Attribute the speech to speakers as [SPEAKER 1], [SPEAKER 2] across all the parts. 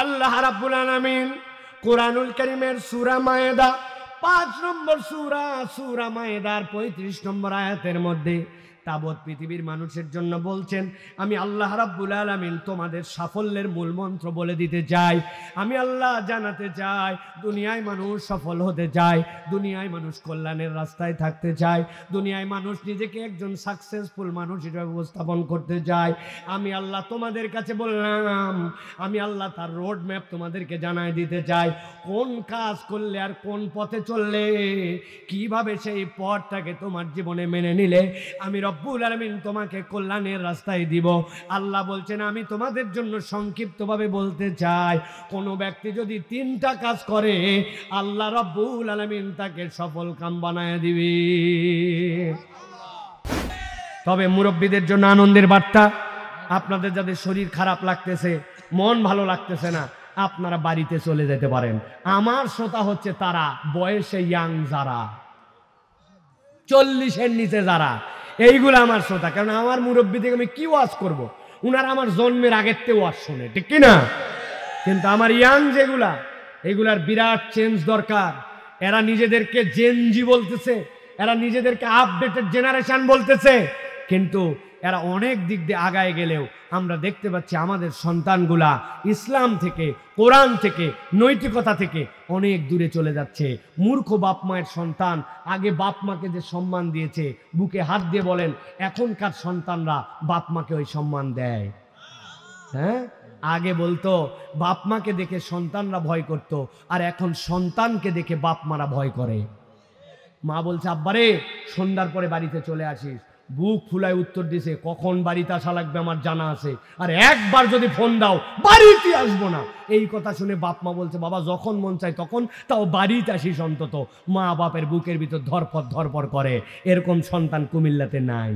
[SPEAKER 1] আল্লাহ রাব্বুল আলামিন কুরআনুল কারীমের সূরা মায়েদা ৫ নম্বর সূরা মায়েদার ৩৫ নম্বর আয়াতের মধ্যে তাবৎ পৃথিবীর মানুষের জন্য বলছেন, আমি আল্লাহ রাব্বুল আলামিন তোমাদের সাফল্যের মূল মন্ত্র বলে দিতে চাই। আমি আল্লাহ জানাতে চাই, দুনিয়ায় মানুষ সফল হতে চায়, দুনিয়ায় মানুষ কল্যাণের রাস্তায় থাকতে চায়, দুনিয়ায় মানুষ নিজেকে একজন সাকসেসফুল মানুষ হিসেবে উপস্থাপন করতে চায়। আমি আল্লাহ তোমাদের কাছে বললাম, আমি আল্লাহ তার রোড ম্যাপ তোমাদেরকে জানায় দিতে চাই। কোন কাজ করলে আর কোন পথে চললে, কিভাবে সেই পথটাকে তোমার জীবনে মেনে নিলে আমি রব্বুল আলামিন তোমাকে কল্যাণের রাস্তায় দিব। আল্লাহ বলছেন, আমি তোমাদের জন্য সংক্ষিপ্তভাবে বলতে চাই, কোন ব্যক্তি যদি 3টা কাজ করে আল্লাহ রব্বুল আলামিন তাকে সফল কাম বানায় দিবে। তবে মুরব্বীদের জন্য আনন্দের বার্তা, আপনাদের যাদের শরীর খারাপ লাগতেছে, মন ভালো লাগতেছে না, আপনারা বাড়িতে চলে যেতে পারেন। আমার শ্রোতা হচ্ছে তারা বয়সে ইয়াং, যারা 40-এর নিচে যারা, এইগুলো আমার শ্রোতা। কারণ আমার মুরব্বী থেকে আমি কি ওয়াজ করব, উনারা আমার জন্মের আগের থেকে ওয়াজ শোনে, ঠিক কিনা? কিন্তু আমার ইয়াং যেগুলা, এগুলার বিরাট চেঞ্জ দরকার। এরা নিজেদেরকে জেনজি বলতেছে, এরা নিজেদেরকে আপডেটেড জেনারেশন বলতেছে, কিন্তু এরা অনেক দিক দিয়ে আগায় গেলেও আমরা দেখতে পাচ্ছি আমাদের সন্তানগুলা ইসলাম থেকে, কোরআন থেকে, নৈতিকতা থেকে অনেক দূরে চলে যাচ্ছে। মূর্খ বাপ মায়ের সন্তান আগে বাপ মাকে যে সম্মান দিয়েছে, বুকে হাত দিয়ে বলেন এখনকার সন্তানরা বাপ মাকে ওই সম্মান দেয়? হ্যাঁ, আগে বলতো বাপ মাকে দেখে সন্তানরা ভয় করত, আর এখন সন্তানকে দেখে বাপ মারা ভয় করে। মা বলছে, আব্বারে সন্ধ্যার পরে বাড়িতে চলে আসিস। বুক ফুলায় উত্তর দিছে, কখন বাড়িতে আসা লাগবে আমার জানা আছে, আর একবার যদি ফোন দাও বাড়িতে আসবো না। এই কথা শুনে বাপ মা বলছে, বাবা যখন মন চায় তখন, তাও বাড়িতে আসিস অন্তত। মা বাপের বুকের ভিতর ধরপর করে। এরকম সন্তান কুমিল্লাতে নাই।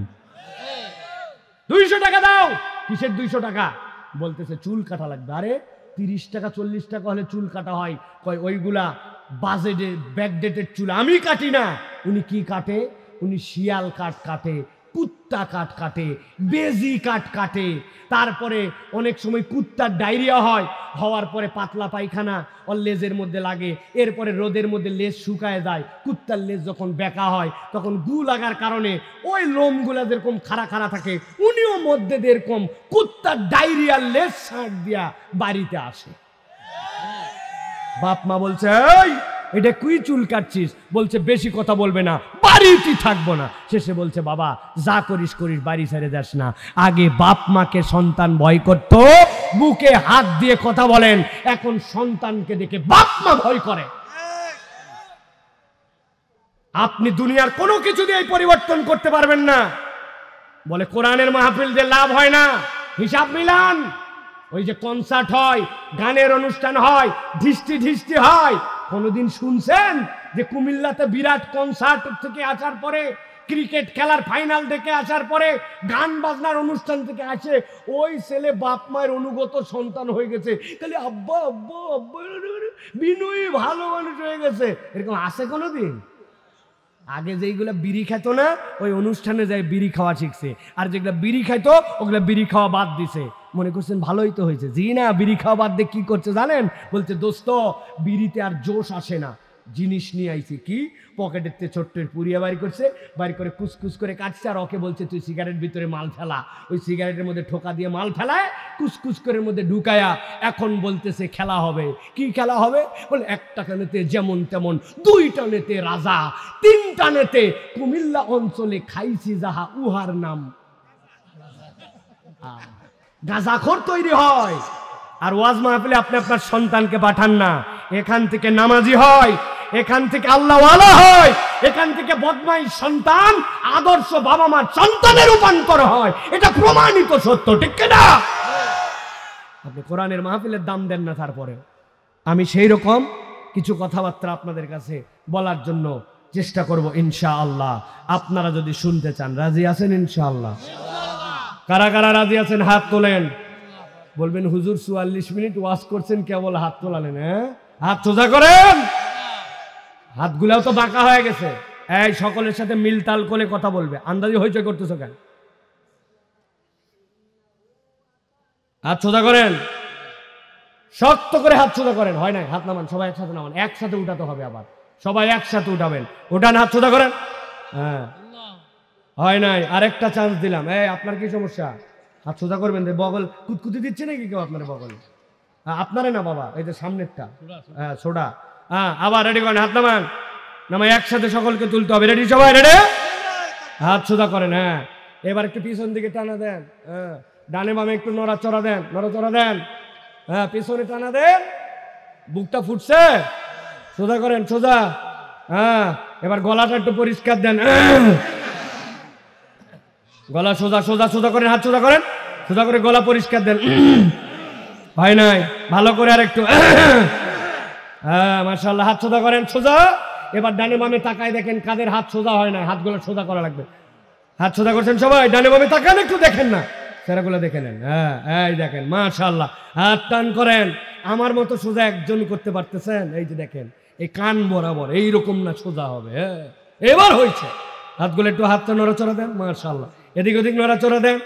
[SPEAKER 1] 200 টাকা দাও। কিসের 200 টাকা? বলতেছে চুল কাটা লাগবে। আরে 30 টাকা 40 টাকা হলে চুল কাটা হয়? কয় ওইগুলা বাজেটে ব্যাকডেটেড চুল, আমি কাটি না। উনি কি কাটে? উনি শিয়াল কাট কাটে, কুত্তা কাট কাটে, বেজি কাট কাটে। তারপরে অনেক সময় কুত্তার ডায়রিয়া হওয়ার পরে পাতলা পায়খানা ওর লেজের মধ্যে লাগে, এরপরে রোদের মধ্যে লেজ শুকায় যায়। কুত্তার লেজ যখন বেঁকা হয় তখন গু লাগার কারণে ওই লোমগুলা যেরকম খাড়া খাড়া থাকে, উনিও মধ্যে এরকম কুত্তার ডায়রিয়ার লেজ ছাঁট দিয়া বাড়িতে আসে। বাপ মা বলছে, এই এটা কুই চুল কাটছিস? বলছে বেশি কথা বলবে না, বাড়িতে থাকবো না। শেষে বলছে, বাবা যা করিস করিস, বাড়ি ছেড়ে যাস না। আগে বাপ মাকে সন্তান ভয় করত, বুকে হাত দিয়ে কথা বলেন, এখন সন্তানকে দেখে বাপ মা ভয় করে। আপনি দুনিয়ার কোনো কিছু দিয়ে পরিবর্তন করতে পারবেন না। বলে কোরআনের মাহফিল যে লাভ হয় না, হিসাব মিলান। ওই যে কনসার্ট হয়, গানের অনুষ্ঠান হয়, ধিষ্টি হয়, কোনদিন শুনছেন যে কুমিল্লাতে বিরাট কনসার্ট থেকে আসার পরে, ক্রিকেট খেলার ফাইনাল দেখে আসার পরে, গান বাজনার অনুষ্ঠান থেকে আসে ওই ছেলে বাপ মায়ের অনুগত সন্তান হয়ে গেছে, খালি আব্বা আব্বা আব্বা, বিনয়ী ভালো মানুষ হয়ে গেছে? এরকম আছে কোনোদিন? আগে যেগুলা বিড়ি খেত না, ওই অনুষ্ঠানে যায় বিড়ি খাওয়া শিখছে, আর যেগুলা বিড়ি খাইতো ওগুলা বিড়ি খাওয়া বাদ দিছে। মনে করছেন ভালোই তো হয়েছে। জি না, বিড়ি খাওয়া বাদ দিয়ে কি করছে জানেন? বলছে, দোস্ত বিড়িতে আর জোশ আসে না, জিনিস নিয়ে আইছি। কি? পকেটের তে ছোট্টের পুরিয়া বাড়ি করছে, বাড়ি করে কুচকুচ করে কাটছে, আর ওকে বলছে তুই সিগারেট ভিতরে মাল ফেলা। ওই সিগারেটের মধ্যে ঠোকা দিয়ে মাল ফেলায়, কুচকুচ করে মধ্যে ঢুকায়া এখন বলতেছে খেলা হবে। কি খেলা হবে? বলে 1 টাকা নেতে যেমন তেমন, 2 টানেতে রাজা, 3 টানেতে কুমিল্লা অঞ্চলে খাইছি যাহা উহার নাম গাঁজাখোর তৈরি হয়। আর ওয়াজ মাহফিলে আপনি আপনার সন্তানকে পাঠান না, এখান থেকে নামাজি হয়, এখান থেকে আল্লাহওয়ালা হয়, এখান থেকে বদমাইশ সন্তান আদর্শ বাবা মার সন্তানে রূপান্তর হয়। এটা প্রমাণিত সত্য, ঠিক কিনা? আপনি কোরআনের মাহফিলের দাম দেন না। তারপরে আমি সেই রকম কিছু কথাবার্তা আপনাদের কাছে বলার জন্য চেষ্টা করব ইনশাআল্লাহ। আপনারা যদি শুনতে চান, রাজি আছেন ইনশাআল্লাহ? কারা কারা রাজি আছেন হাত তোলেন। বলবেন হুজুর 44 মিনিট ওয়াজ করছেন, কেবল হাত তোলালেন? হ্যাঁ, হাত সোজা করেন। হাতগুলাও তো বাঁকা হয়ে গেছে। এই সকলের সাথে মিলতাল করে কথা বলবে। আন্দাজি হইচই করতেছ কেন? হাত সোজা করেন। শক্ত করে হাত সোজা করেন। হয় নাই, হাত নামান, সবাই একসাথে নামান, একসাথে উঠাতে হবে। আবার সবাই একসাথে উঠাবেন, উঠান, হাত সোজা করেন। হ্যাঁ, হয় নাই, আরেকটা চান্স দিলাম। আপনার কি সমস্যা? হাত সোজা করবেন। বগল কুতকুতি দিচ্ছে নাকি কেউ আপনার বগল? আপনারে না বাবা, এই যে সামনেরটা। হ্যাঁ, সোডা। হ্যাঁ, আবার রেডি করেন, হাত নামান, নামাই একসাথে সকলকে তুলতে হবে। রেডি সবাই? রেডি? হাত সোজা করেন। হ্যাঁ, এবার একটু পিছন দিকে টানা দেন। হ্যাঁ, ডানে বামে একটু নড়াচড়া দেন, নড়াচড়া দেন। হ্যাঁ, পিছনে টানা দেন। বুকটা ফুটছে, সোজা করেন, সোজা। হ্যাঁ, এবার গলাটা একটু পরিষ্কার দেন। গলা সোজা, সোজা, সোজা করেন, হাত সোজা করেন, সোজা করে গলা পরিষ্কার দেন। হয় নাই, ভালো করে আর একটু। হ্যাঁ, মাশাআল্লাহ, হাত সোজা করেন, সোজা। এবার ডানে বামে তাকায় দেখেন কাদের হাত সোজা হয় না, হাতগুলো সোজা করা লাগবে। হাত সোজা করছেন সবাই, ডানে বামে তাকান, একটু দেখেন না, সেরাগুলো দেখে নেন। হ্যাঁ, এই দেখেন, মাশাআল্লাহ, হাত টান করেন। আমার মতো সোজা একজন করতে পারতেছেন? এই যে দেখেন, এই কান বরাবর এইরকম না, সোজা হবে। হ্যাঁ, এবার হয়েছে। হাতগুলো একটু হাতটা নড়াচড়া দেন, মাশাআল্লাহ, এদিক ওদিক নড়াচড়া দেন,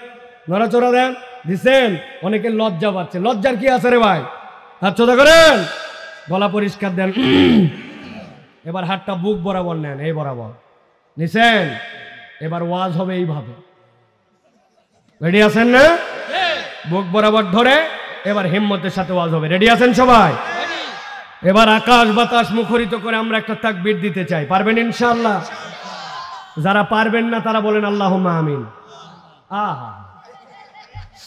[SPEAKER 1] নড়াচড়া দেন। দিচ্ছেন? অনেকে লজ্জা পাচ্ছে। লজ্জার কি আছে রে ভাই? হাত সোজা করেন, গলা পরিষ্কার দেন। এবার হাতটা বুক বরাবর নেন, এই বরাবর নিছেন। এবার ওয়াজ হবে এইভাবে। রেডি আছেন না? বুক বরাবর ধরে এবার হিম্মতের সাথে ওয়াজ হবে। রেডি আছেন সবাই? এবার আকাশ বাতাস মুখরিত করে আমরা একটা তাকবীর দিতে চাই। পারবেন ইনশাআল্লাহ? যারা পারবেন না তারা বলেন আল্লাহুম্মা আমিন। আহা,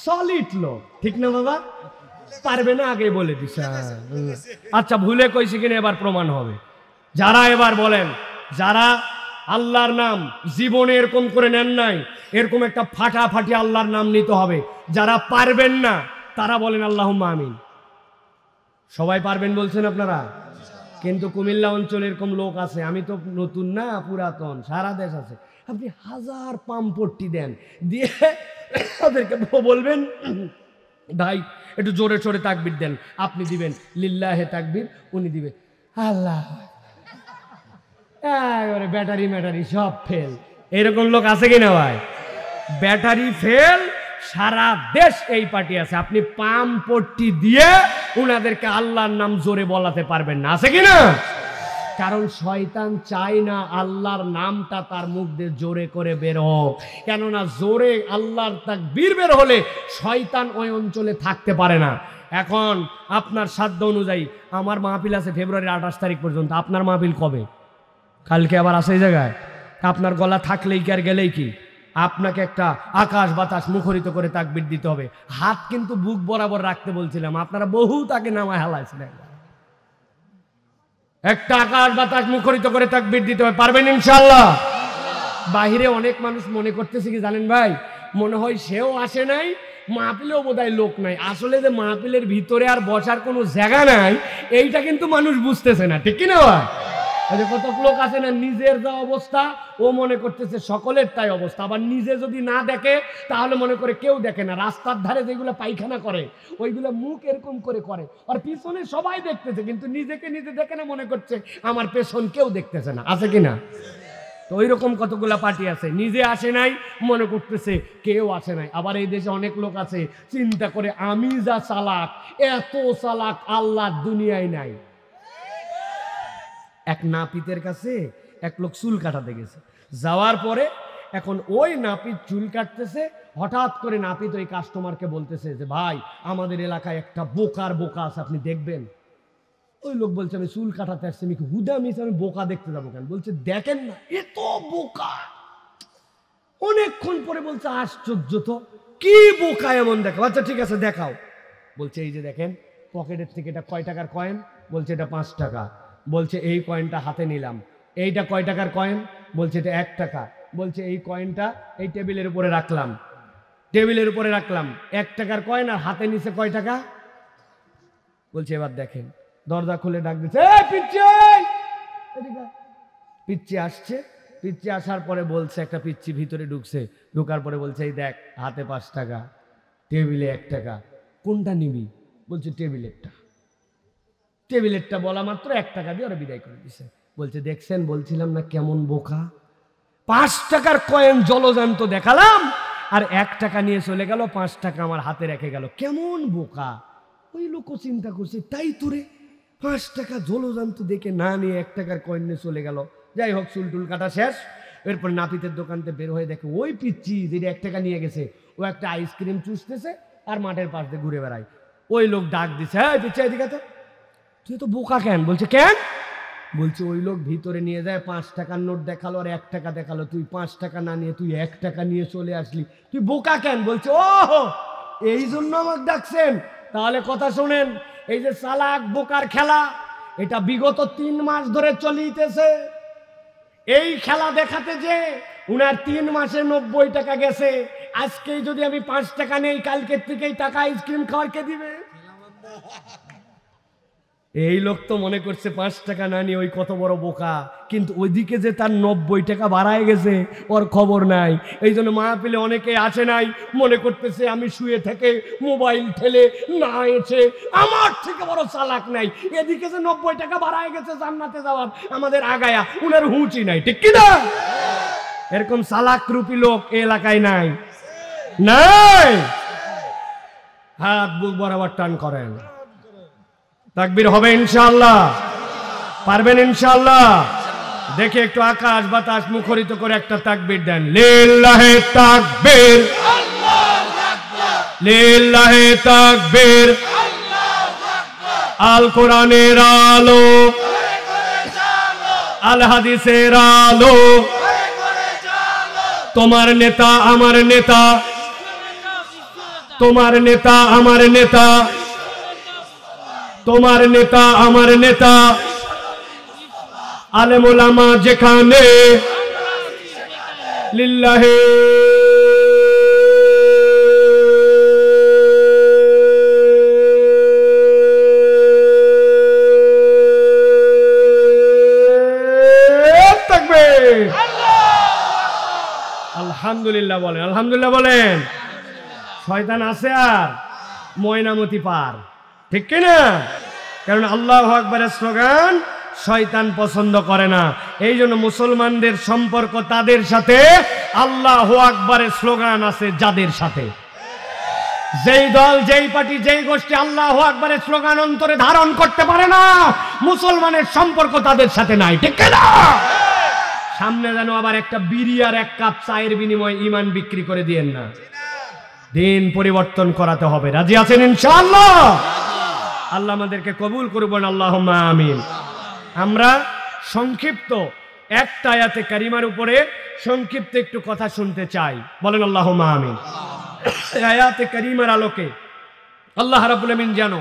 [SPEAKER 1] সলিড লোক, ঠিক না বাবা? পারবে না আগে বলে দিছে। আচ্ছা, ভুলে কইছি কিনা এবার প্রমাণ হবে। যারা এবার বলেন, যারা আল্লাহর নাম জীবনে এরকম করে নেন নাই, এরকম একটা ফাটাফাটি আল্লাহর নাম নিতে হবে। যারা পারবেন না তারা বলেন আল্লাহুম্মা আমিন। সবাই পারবেন বলছেন আপনারা? কিন্তু কুমিল্লা অঞ্চলে এরকম লোক আছে, আমি তো নতুন না, পুরাতন, সারা দেশ আছে। আপনি 1000 পাম্পট্টি দেন, দিয়ে ওদেরকে বলবেন ভাই একটু জোরে সোরে তাকবীর দেন। আপনি দিবেন লিল্লাহে তাকবীর, উনি দিবে আল্লাহ। ব্যাটারি ম্যাটারি সব ফেল। এরকম লোক আছে কিনা ভাই? ব্যাটারি ফেল, সারা দেশ এই পার্টি আছে। আপনি পাম্পট্টি দিয়ে উনাদেরকে আল্লাহর নাম জোরে বলাতে পারবেন না, আছে কিনা? কারণ শয়তান চায় না আল্লাহর নামটা তার মুখ দিয়ে জোরে করে বের হোক। কেননা জোরে আল্লাহর তাকবীর বের হলে শয়তান ওই অঞ্চলে থাকতে পারে না। এখন আপনার সাধ্য অনুযায়ী আমার মাহফিল আছে ফেব্রুয়ারি 28 তারিখ পর্যন্ত। আপনার মাহফিল কবে? কালকে আবার আছে এই জায়গায়। আপনার গলা থাকলেই কি আর গেলেই কি? আপনাকে একটা আকাশ বাতাস মুখরিত করে তাকবীর দিতে হবে। হাত কিন্তু বুক বরাবর রাখতে বলছিলাম, আপনারা বহু তাকে নামায় হালাইছিলেন। একটা আকাশ বাতাস মুখরিত করে তাকবীর দিতে হবে। পারবেন ইনশাআল্লাহ? বাহিরে অনেক মানুষ মনে করতেছে কি জানেন ভাই, মনে হয় সেও আসে নাই, মাহফিলেও বোধহয় লোক নাই। আসলে যে মাহফিলের ভিতরে আর বসার কোনো জায়গা নাই, এইটা কিন্তু মানুষ বুঝতেছে না, ঠিক কিনা ভাই? কত লোক আছে না, নিজের যা অবস্থা ও মনে করতেছে সকলের তাই অবস্থা। আবার নিজে যদি না দেখে তাহলে মনে করে কেউ দেখে না। রাস্তার ধারে যেগুলো পায়খানা করে ওইগুলো মুখ এরকম করে করে, আর পিছনে সবাই দেখতেছে, কিন্তু নিজেকে নিজে দেখে না, মনে করছে আমার পেছন কেউ দেখতেছে না, আছে কিনা? তো ওই রকম কতগুলা পার্টি আছে, নিজে আসে নাই, মনে করতেছে কেউ আসে নাই। আবার এই দেশে অনেক লোক আছে চিন্তা করে আমি যা চালাক, এত চালাক আল্লাহ দুনিয়ায় নাই। এক নাপিতের কাছে এক লোক চুল কাটাতে গেছে, যাওয়ার পরে এখন ওই নাপিত চুল কাটতেছে, হঠাৎ করে নাপিত ওই কাস্টমারকে বলতেছে যে ভাই আমাদের এলাকায় একটা বোকা আছে, আপনি দেখবেন। ওই লোক বলছে আমি চুল কাটাতে আসছি, আমি হুদা মিস, আমি বোকা দেখতে যাবো কেন? বলছে দেখেন না, এত বোকা। অনেকক্ষণ পরে বলছে আশ্চর্য তো, কি বোকা এমন দেখো? আচ্ছা ঠিক আছে দেখাও। বলছে এই যে দেখেন, পকেটের থেকে এটা কয় টাকার কয়েন? বলছে এটা 5 টাকা। বলছে এই কয়েনটা হাতে নিলাম। এইটা কয় টাকার কয়েন? বলছে এটা 1 টাকা। বলছে এই কয়েনটা এই টেবিলের উপরে রাখলাম, টেবিলের উপরে রাখলাম, 1 টাকার কয়েন, আর হাতে নিচে কয় টাকা? বলছে এবার দেখেন। দরজা খুলে ডাক দিচ্ছে, পিচ্চি আসছে। পিচ্চি আসার পরে বলছে, একটা পিচ্চি ভিতরে ঢুকছে, ঢুকার পরে বলছে এই দেখ, হাতে 5 টাকা, টেবিলে 1 টাকা, কোনটা নিবি? বলছে টেবিলেরটা। টেবিলেরটা বলা মাত্র 1 টাকা দিয়ে ওরা বিদায় করে দিছে। বলছে দেখছেন, বলছিলাম না কেমন বোকা? 5 টাকার কয়েন জলজান্ত দেখালাম, আর 1 টাকা নিয়ে চলে গেল, 5 টাকা আমার হাতে রেখে গেল, কেমন বোকা! ওই লোকও চিন্তা করছে তাই তোরে 5 টাকা জলজান্ত দেখে না নিয়ে 1 টাকার কয়েন নিয়ে চলে গেল। যাই হোক, চুলটুল কাটা শেষ। এরপর নাপিতের দোকানতে বের হয়ে দেখে ওই পিচ্ছি যেটা 1 টাকা নিয়ে গেছে ও একটা আইসক্রিম চুষতেছে আর মাঠের পাশ দিয়ে ঘুরে বেড়ায়। ওই লোক ডাক দিছে, হ্যাঁ পিচ্ছি এদিকে তো, তুই তো বোকা কেন? বলছে কেন? বলছে ওই লোক ভিতরে নিয়ে যায় 5 টাকার নোট দেখালো আর 1 টাকা দেখালো, তুই 5 টাকা না নিয়ে তুই 1 টাকা নিয়ে চলে আসলি, তুই বোকা কেন? বলছে ও এই জন্য আমাকে ডাকছেন। তাহলে কথা শোনেন, এই যে চালাক বোকার খেলা, এটা বিগত 3 মাস ধরে চলিতেছে। এই খেলা দেখাতে যে উনার 3 মাসে 90 টাকা গেছে। আজকেই যদি আমি 5 টাকা নেই, কালকের থেকেই টাকা আইসক্রিম খাওয়ার কে দিবে? এই লোক তো মনে করছে 5 টাকা না নিয়ে ওই কত বড় বোকা, কিন্তু ওইদিকে যে তার 90 টাকা বাড়ায় গেছে ওর খবর নাই। এই জন্য মাহফিলে অনেকে আসে নাই, মনে করতেছে আমি শুয়ে থেকে মোবাইল ঠেলে না এসে আমার থেকে বড় চালাক নাই। এদিকে যে 90 টাকা বাড়ায় গেছে জান্নাতে যাওয়ার আমাদের আগায়া, উনার হুঁচি নাই, ঠিক কি না? এরকম চালাক রূপী লোক এই এলাকায় নাই, নাই। হাত বুক বরাবর টান করেন, তাকবীর হবে ইনশাআল্লাহ, পারবেন ইনশাআল্লাহ। দেখে একটু আকাশ বাতাস মুখরিত করে একটা তাকবীর দেন। লিল্লাহি তাকবীর, লিল্লাহি তাকবীর। আল কোরআনের আলো, আল হাদিসের আলো, তোমার নেতা আমার নেতা, তোমার নেতা আমার নেতা, তোমার নেতা আমার নেতা। আলেম ওলামা যেখানে, লিল্লাহি তাকবীর। আলহামদুলিল্লাহ বলেন, আলহামদুলিল্লাহ বলেন। শয়তান আছে আর ময়নামতি পার, ঠিক কিনা? কারণ আল্লাহু আকবারের স্লোগান শয়তান পছন্দ করে না। এই জন্য মুসলমানদের সম্পর্ক তাদের সাথে, আল্লাহু আকবারের স্লোগান আছে যাদের সাথে। যেই দল, যেই পার্টি, যেই গোষ্ঠী আল্লাহু আকবারের স্লোগান অন্তরে ধারণ করতে পারে না, মুসলমানের সম্পর্ক তাদের সাথে নাই, ঠিক কিনা? সামনে যেন আবার একটা বিড়ি আর 1 কাপ চায়ের বিনিময়ে ঈমান বিক্রি করে দিয়েন না। দিন পরিবর্তন করাতে হবে। রাজি আছেন ইনশাআল্লাহ? আল্লাহ আমাদেরকে কবুল করবেন, আল্লাহুম্মা আমিন। আমরা সংক্ষিপ্ত একটা আয়াতে কারিমার উপরে সংক্ষিপ্ত একটু কথা শুনতে চাই, বলেন আল্লাহুম্মা আমিন। আয়াতে কারিমার আলোকে আল্লাহ রাব্বুল আমিন যেন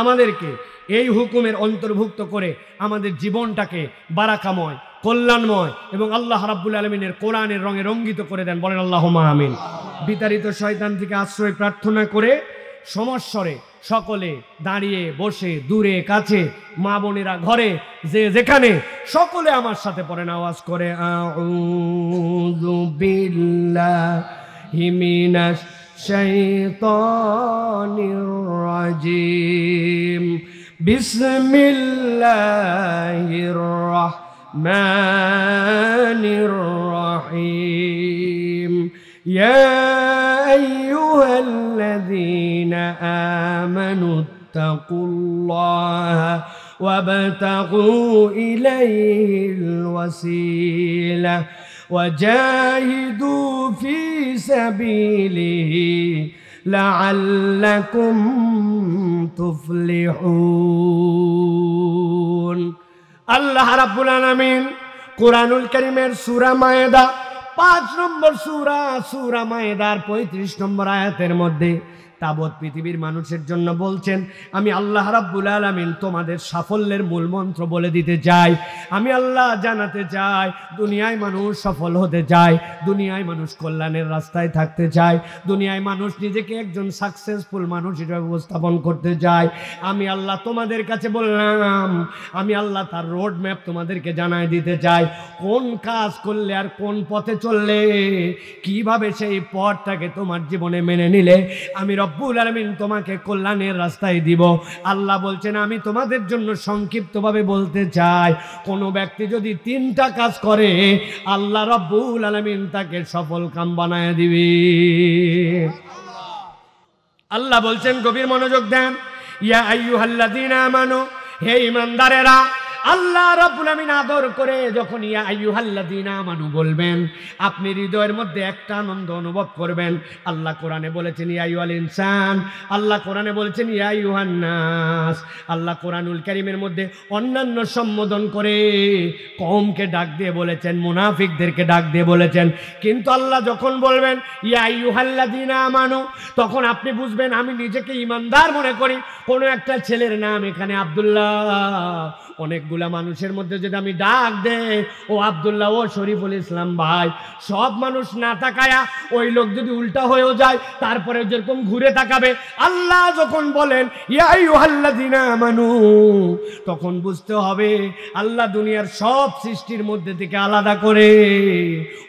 [SPEAKER 1] আমাদেরকে এই হুকুমের অন্তর্ভুক্ত করে আমাদের জীবনটাকে বারাকাময়, কল্যাণময় এবং আল্লাহ রাব্বুল আলামিনের কোরআনের রঙে রঙ্গিত করে দেন, বলেন আল্লাহুম্মা আমিন। বিতাড়িত শয়তান থেকে আশ্রয় প্রার্থনা করে সমস্বরে সকলে দাঁড়িয়ে বসে দূরে কাছে মা বোনেরা ঘরে যে যেখানে সকলে আমার সাথে পড়েন, আওয়াজ করে আউযু বিল্লাহি মিনাশ শাইতানির রাজিম, বিসমিল্লাহির রাহমানির রহিম। ইয়া আইয়ুহাল্লাযীনা আমানু ইত্তাকুল্লাহা ওয়াবতাগু ইলাইহিল ওয়াসিলা ওয়াজাহিদু ফি সাবিলিহি লাআল্লাকুম তুফলিহুন। আল্লাহ রাব্বুল আলামিন কোরআনুল কারীমের সূরা মায়েদা 5 নম্বর সূরা মায়েদার 35 নম্বর আয়াতের মধ্যে তাবৎ পৃথিবীর মানুষের জন্য বলছেন, আমি আল্লাহ রাব্বুল আলামিন তোমাদের সাফল্যের মূল মন্ত্র বলে দিতে চাই। আমি আল্লাহ জানাতে চাই, দুনিয়ায় মানুষ সফল হতে চায়, দুনিয়ায় মানুষ কল্যাণের রাস্তায় থাকতে চায়, দুনিয়ায় মানুষ নিজেকে একজন সাকসেসফুল মানুষ হিসেবে উপস্থাপন করতে চায়। আমি আল্লাহ তোমাদের কাছে বললাম, আমি আল্লাহ তার রোড ম্যাপ তোমাদেরকে জানাই দিতে চাই। কোন কাজ করলে আর কোন পথে চললে, কিভাবে সেই পথটাকে তোমার জীবনে মেনে নিলে আমি রব্বুল আলামিন তোমাকে কল্যাণের রাস্তায় দিব। আল্লাহ বলছেন, আমি তোমাদের জন্য সংক্ষিপ্তভাবে বলতে চাই, কোনো ব্যক্তি যদি 3টা কাজ করে আল্লাহ রব্বুল আলামিন তাকে সফল কাম বানায় দিবে। আল্লাহ বলছেন, গভীর মনোযোগ দেন, ইয়া আইয়ুহাল্লাযীনা আমানু, হে ঈমানদারেরা, আল্লাহ রাব্বুল আমিন আদর করে যখন ইয়া আইয়ুহাল্লাযীনা আমানু বলবেন, আপনি হৃদয়ের মধ্যে একটা আনন্দ অনুভব করবেন। আল্লাহ কোরআনে বলেছেন ইয়া আইয়ুহাল ইনসান, আল্লাহ কোরআনে বলেছেন ইয়া আইয়ুহান নাস। আল্লাহ কোরআনুল কারীমের মধ্যে অন্যান্য সম্বোধন করে কওমকে ডাক দিয়ে বলেছেন, মুনাফিকদেরকে ডাক দিয়ে বলেছেন। কিন্তু আল্লাহ যখন বলবেন ইয়া আইয়ুহাল্লাযীনা আমানু, তখন আপনি বুঝবেন আমি নিজেকে ঈমানদার মনে করি। কোনো একটা ছেলের নাম এখানে আব্দুল্লাহ, অনেকগুলা মানুষের মধ্যে যদি আমি ডাক দেই ও আব্দুল্লাহ, ও শরীফুল ইসলাম ভাই, সব মানুষ না তাকায়া ওই লোক যদি উল্টা হয়েও যায় তারপরে যেরকম ঘুরে তাকাবে। আল্লাহ যখন বলেন ইয়া আইয়ুহাল্লাযীনা আমানু, তখন বুঝতে হবে আল্লাহ দুনিয়ার সব সৃষ্টির মধ্যে থেকে আলাদা করে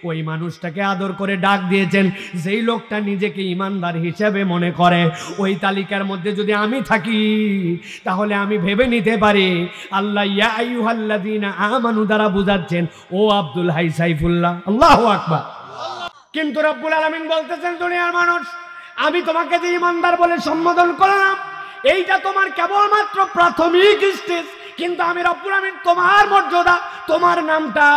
[SPEAKER 1] ওই মানুষটাকে আদর করে ডাক দিয়েছেন যেই লোকটা নিজেকে ঈমানদার হিসেবে মনে করে। ওই তালিকার মধ্যে যদি আমি থাকি তাহলে আমি ভেবে নিতে পারি আল্লাহ ইয়া আইয়ুহাল্লাযীনা আমানু দ্বারা বুঝাচ্ছেন ও আব্দুল হাই সাইফুল্লাহ। আল্লাহু আকবার। কিন্তু রব্বুল আলামিন বলতেছেন দুনিয়ার মানুষ, আমি তোমাকে যে ঈমানদার বলে সম্বোধন করলাম এইটা তোমার কেবলমাত্র প্রাথমিক স্টেজ, কিন্তু আমি রব্বুল আমিন তোমার মর্যাদা, তোমার নামটা,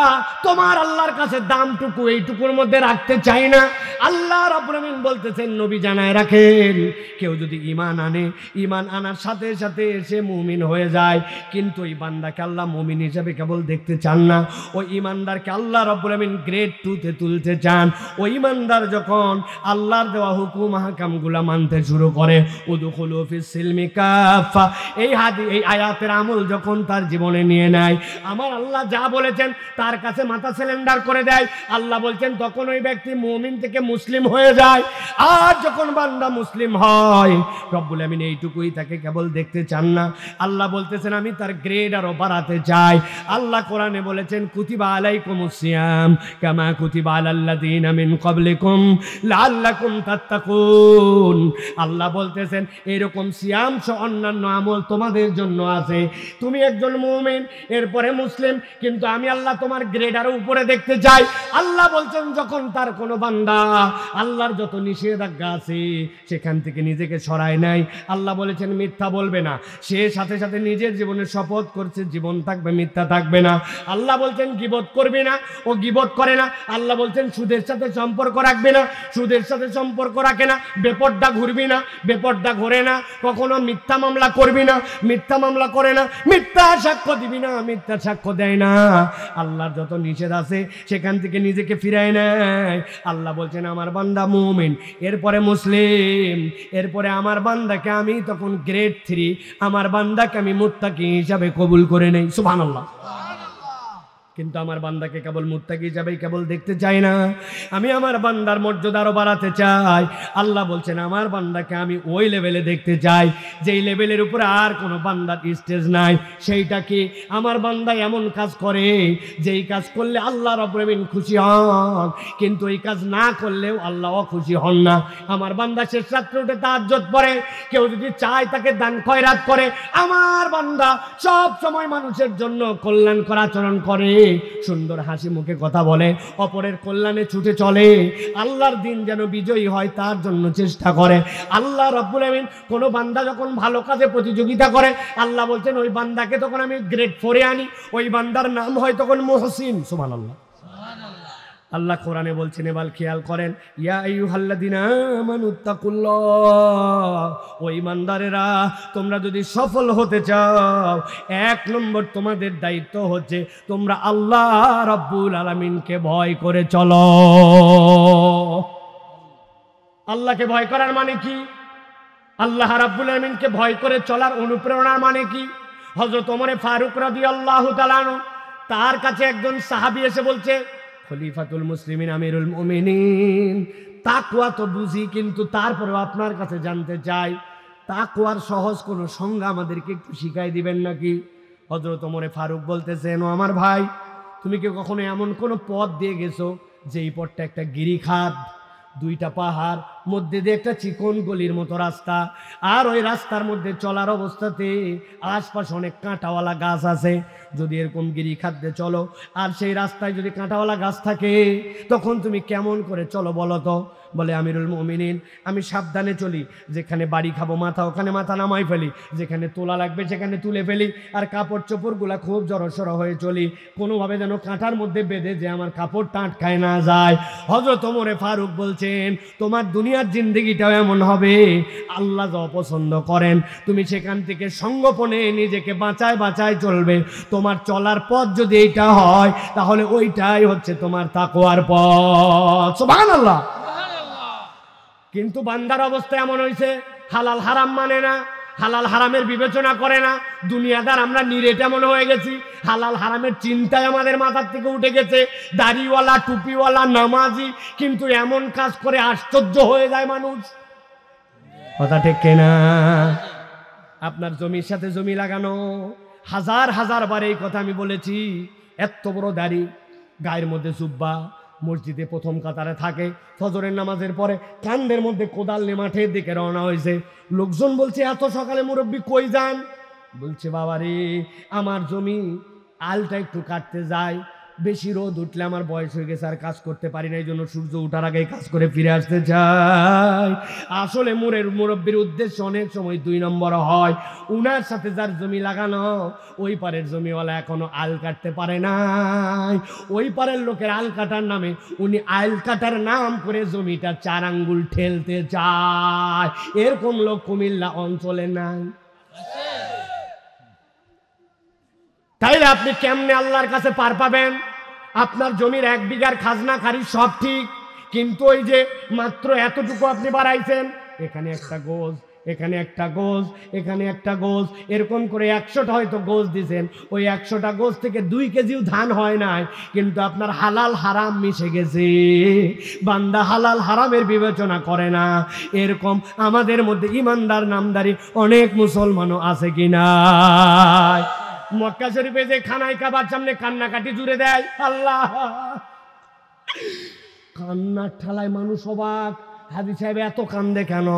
[SPEAKER 1] তোমার আল্লাহর কাছে দামটুকু এইটুকুর মধ্যে রাখতে চাই না। আল্লাহ রব্বুল আমিন বলতেছেন নবী জানায় রাখেন, কেউ যদি ঈমান আনে, ঈমান আনার সাথে সাথে সে মুমিন হয়ে যায়, কিন্তু ওই বান্দাকে আল্লাহ মুমিন হিসেবে কেবল দেখতে চান না, ওই ঈমানদারকে আল্লাহ রব্বুল আমিন গ্রেড 2-তে তুলতে চান। ওই ঈমানদার যখন আল্লাহর দেওয়া হুকুম আহকামগুলো মানতে শুরু করে, উদখুলু ফিস সিলমি কাফা, এই আয়াতের আমল যখন তার জীবনে নিয়ে নেয়, আমার আল্লাহ যা বলেছেন তার কাছে মাথা সিলিন্ডার করে দেয়, আল্লাহ বলছেন তখন ওই ব্যক্তি মুমিন থেকে মুসলিম হয়ে যায়। আর যখন বান্দা মুসলিম হয়, রব্বুল আমিন এইটুকুই তাকে কেবল দেখতে চান না, আল্লাহ বলতেছেন আমি তার গ্রেড আরো বাড়াতে চাই। আল্লাহ কোরআনে বলেছেন কুতিবা আলাইকুমুস সিয়াম কামা কুতিবা আলাল্লাযীনা মিন ক্বাবলিকুম লাআল্লাকুম তাত্তাকুন। আল্লাহ বলতেছেন এরকম সিয়াম সহ অন্যান্য আমল তোমাদের জন্য আছে। তুমি একজন মুমিন, এরপরে মুসলিম, কিন্তু আমি আল্লাহ তোমার গ্রেড আরো উপরে দেখতে চাই। আল্লাহ বলছেন যখন তার কোনো বান্দা আল্লাহর যত নিষেধাজ্ঞা আছে সেখান থেকে নিজেকে সরায় নাই, আল্লাহ বলেছেন মিথ্যা বলবে না, সে সাথে সাথে নিজের জীবনে শপথ করছে জীবন থাকবে, মিথ্যা থাকবে না। আল্লাহ বলছেন গীবত করবে না, ও গীবত করে না। আল্লাহ বলছেন সুদের সাথে সম্পর্ক রাখবে না, সুদের সাথে সম্পর্ক রাখে না। বেপর্দা ঘুরবি না, বেপর্দা ঘোরে না। কখনো মিথ্যা মামলা করবি না, মিথ্যা মামলা করে না। মিথ্যা সাক্ষ্য দিবি না, মিথ্যা সাক্ষ্য দেয় না। আল্লাহর যত নিষেধ আছে সেখান থেকে নিজেকে ফিরায় নেয়। আল্লাহ বলছেন আমার বান্দা মুমিন, এরপরে মুসলিম, এরপরে আমার বান্দাকে আমি তখন গ্রেড 3, আমার বান্দাকে আমি মুত্তাকি হিসাবে কবুল করে নেই। সুবহানাল্লাহ। কিন্তু আমার বান্দাকে কেবল মুত্তাকি হিসাবেই কেবল দেখতে চাই না, আমি আমার বান্দার মর্যাদা আরো বাড়াতে চাই। আল্লাহ বলছেন আমার বান্দাকে আমি ওই লেভেলে দেখতে চাই যেই লেভেলের উপরে আর কোনো বান্দার স্টেজ নাই। সেইটা কি, আমার বান্দা এমন কাজ করে যেই কাজ করলে আল্লাহ রাব্বুল আমিন খুশি হন, কিন্তু এই কাজ না করলেও আল্লাহ খুশি হন না। আমার বান্দা শেষ রাত্রে উঠে তাহাজ্জুদ পড়ে, কেউ যদি চায় তাকে দান খয়রাত করে। আমার বান্দা সব সময় মানুষের জন্য কল্যাণকর আচরণ করে, সুন্দর হাসি মুখে কথা বলে, অপরের কল্যাণে ছুটে চলে, আল্লাহর দিন যেন বিজয়ী হয় তার জন্য চেষ্টা করে। আল্লাহ রাব্বুল আমিন কোন বান্দা যখন ভালো কাজে প্রতিযোগিতা করে, আল্লাহ বলছেন ওই বান্দাকে তখন আমি গ্রেড 4-এ আনি, ওই বান্দার নাম হয় তখন মুহসিন। সুবহানাল্লাহ। আল্লাহ কোরআনে বলছেন, এবার খেয়াল করেন, ইয়া আইয়ুহাল্লাযীনা আমানুত্তাকুল্লাহ, ওই ঈমানদারেরা তোমরা যদি সফল হতে চাও, 1 নম্বর তোমাদের দায়িত্ব হচ্ছে তোমরা আল্লাহ রাব্বুল আলামিনকে ভয় করে চলো। আল্লাহকে ভয় করার মানে কি? আল্লাহ রাব্বুল আলামিনকে ভয় করে চলার অনুপ্রেরণার মানে কি? হযরত ওমর ফারুক রাদিয়াল্লাহু তাআলা আনহু, তার কাছে একজন সাহাবী এসে বলছে, খলিফাতুল মুসলিমিন আমিরুল মুমিনিন, তাকওয়া তো বুঝি, কিন্তু তারপরেও আপনার কাছে জানতে চাই তাকওয়ার সহজ কোনো সংজ্ঞা আমাদেরকে একটু শিখাই দিবেন নাকি? হযরত ওমর ফারুক বলতেছেন, ও আমার ভাই, তুমি কি কখনো এমন কোনো পথ দিয়ে গেছো যেই পথটা একটা গিরিখাত, 2টা পাহাড়, মধ্যে দিয়ে একটা চিকন গলির মতো রাস্তা, আর ওই রাস্তার মধ্যে চলার অবস্থাতে আশপাশে অনেক কাঁটাওয়ালা গাছ আছে। যদি এরকম গিরি খাদ্যে চলো আর সেই রাস্তায় যদি কাঁটাওয়ালা গাছ থাকে, তখন তুমি কেমন করে চলো বলো তো? বলে আমিরুল মুমিনিন, আমি সাবধানে চলি, যেখানে বাড়ি খাবো মাথা ওখানে মাথা নামাই ফেলি, যেখানে তোলা লাগবে সেখানে তুলে ফেলি, আর কাপড় চোপড়গুলা খুব জড়সড় হয়ে চলি, কোনোভাবে যেন কাঁটার মধ্যে বেঁধে যে আমার কাপড় টাটকায় না যায়। হযরত ওমর ফারুক বলছেন, তোমার দুনিয়ার জিন্দেগিটাও এমন হবে, আল্লাহ যা পছন্দ করেন তুমি সেখান থেকে সঙ্গোপনে নিজেকে বাঁচায় বাঁচায় চলবে। তোমার চলার পথ যদি এইটা হয়, তাহলে ওইটাই হচ্ছে তোমার তাকওয়ার পথ। সুবহানাল্লাহ। কিন্তু বান্দার অবস্থা এমন হয়েছে, হালাল হারাম মানে না, হালাল হারামের বিবেচনা করে না। দুনিয়াদার আমরা নিরেটা মনে হয়ে গেছি, হালাল হারামের চিন্তায় আমাদের মাথার থেকে উঠে গেছে। দাড়িওয়ালা টুপিওয়ালা নামাজি, কিন্তু এমন কাজ করে আশ্চর্য হয়ে যায় মানুষ। কথা ঠিক কিনা? আপনার জমির সাথে জমি লাগানো, হাজার হাজার বার এই কথা আমি বলেছি। এত বড় দাড়ি, গায়ের মধ্যে জুব্বা, মসজিদে প্রথম কাতারে থাকে, ফজরের নামাজের পরে কান্দের মধ্যে কোদাল নিয়ে মাঠের দিকে রওনা হয়েছে। লোকজন বলছে, এত সকালে মুরব্বী কই যান? বলছে, বাবারে আমার জমি আলটা একটু কাটতে যায়, বেশি রোদ উঠলে আমার বয়স হয়ে গেছে, আর কাজ করতে পারি না, এই জন্য সূর্য ওঠার আগে কাজ করে ফিরে আসতে চাই। আসলে মুরব্বীর উদ্দেশ্য অনেক সময় 2 নম্বর হয়। উনার সাথে যার জমি লাগানো, ওই পারের জমিওয়ালা এখনো আল কাটতে পারে নাই। ওই পারের লোকের আল কাটার নামে উনি আল কাটার নাম করে জমিটা 4 আঙ্গুল ঠেলতে চায়। এরকম লোক কুমিল্লা অঞ্চলে নাই। তাইলে আপনি কেমনে আল্লাহর কাছে পার পাবেন? আপনার জমির 1 বিঘার খাজনা খারিজ সব ঠিক, কিন্তু ওই যে মাত্র এতটুকু আপনি বাড়াইছেন, এখানে একটা গোজ, এখানে একটা গোজ, এখানে একটা গোজ, এরকম করে 100টা হয়তো গোজ দিয়েছেন। ওই 100টা গোজ থেকে 2 কেজিও ধান হয় নাই, কিন্তু আপনার হালাল হারাম মিশে গেছে। বান্দা হালাল হারামের বিবেচনা করে না। এরকম আমাদের মধ্যে ইমানদার নামদারি অনেক মুসলমানও আছে কিনা? মক্কা শরীফে যে খানায় কাবার সামনে কান্নাকাটি জুড়ে দেয়, আল্লাহ কান্নার ঠালায় মানুষ অবাক। হাজী সাহেব এত কান্দে কেন?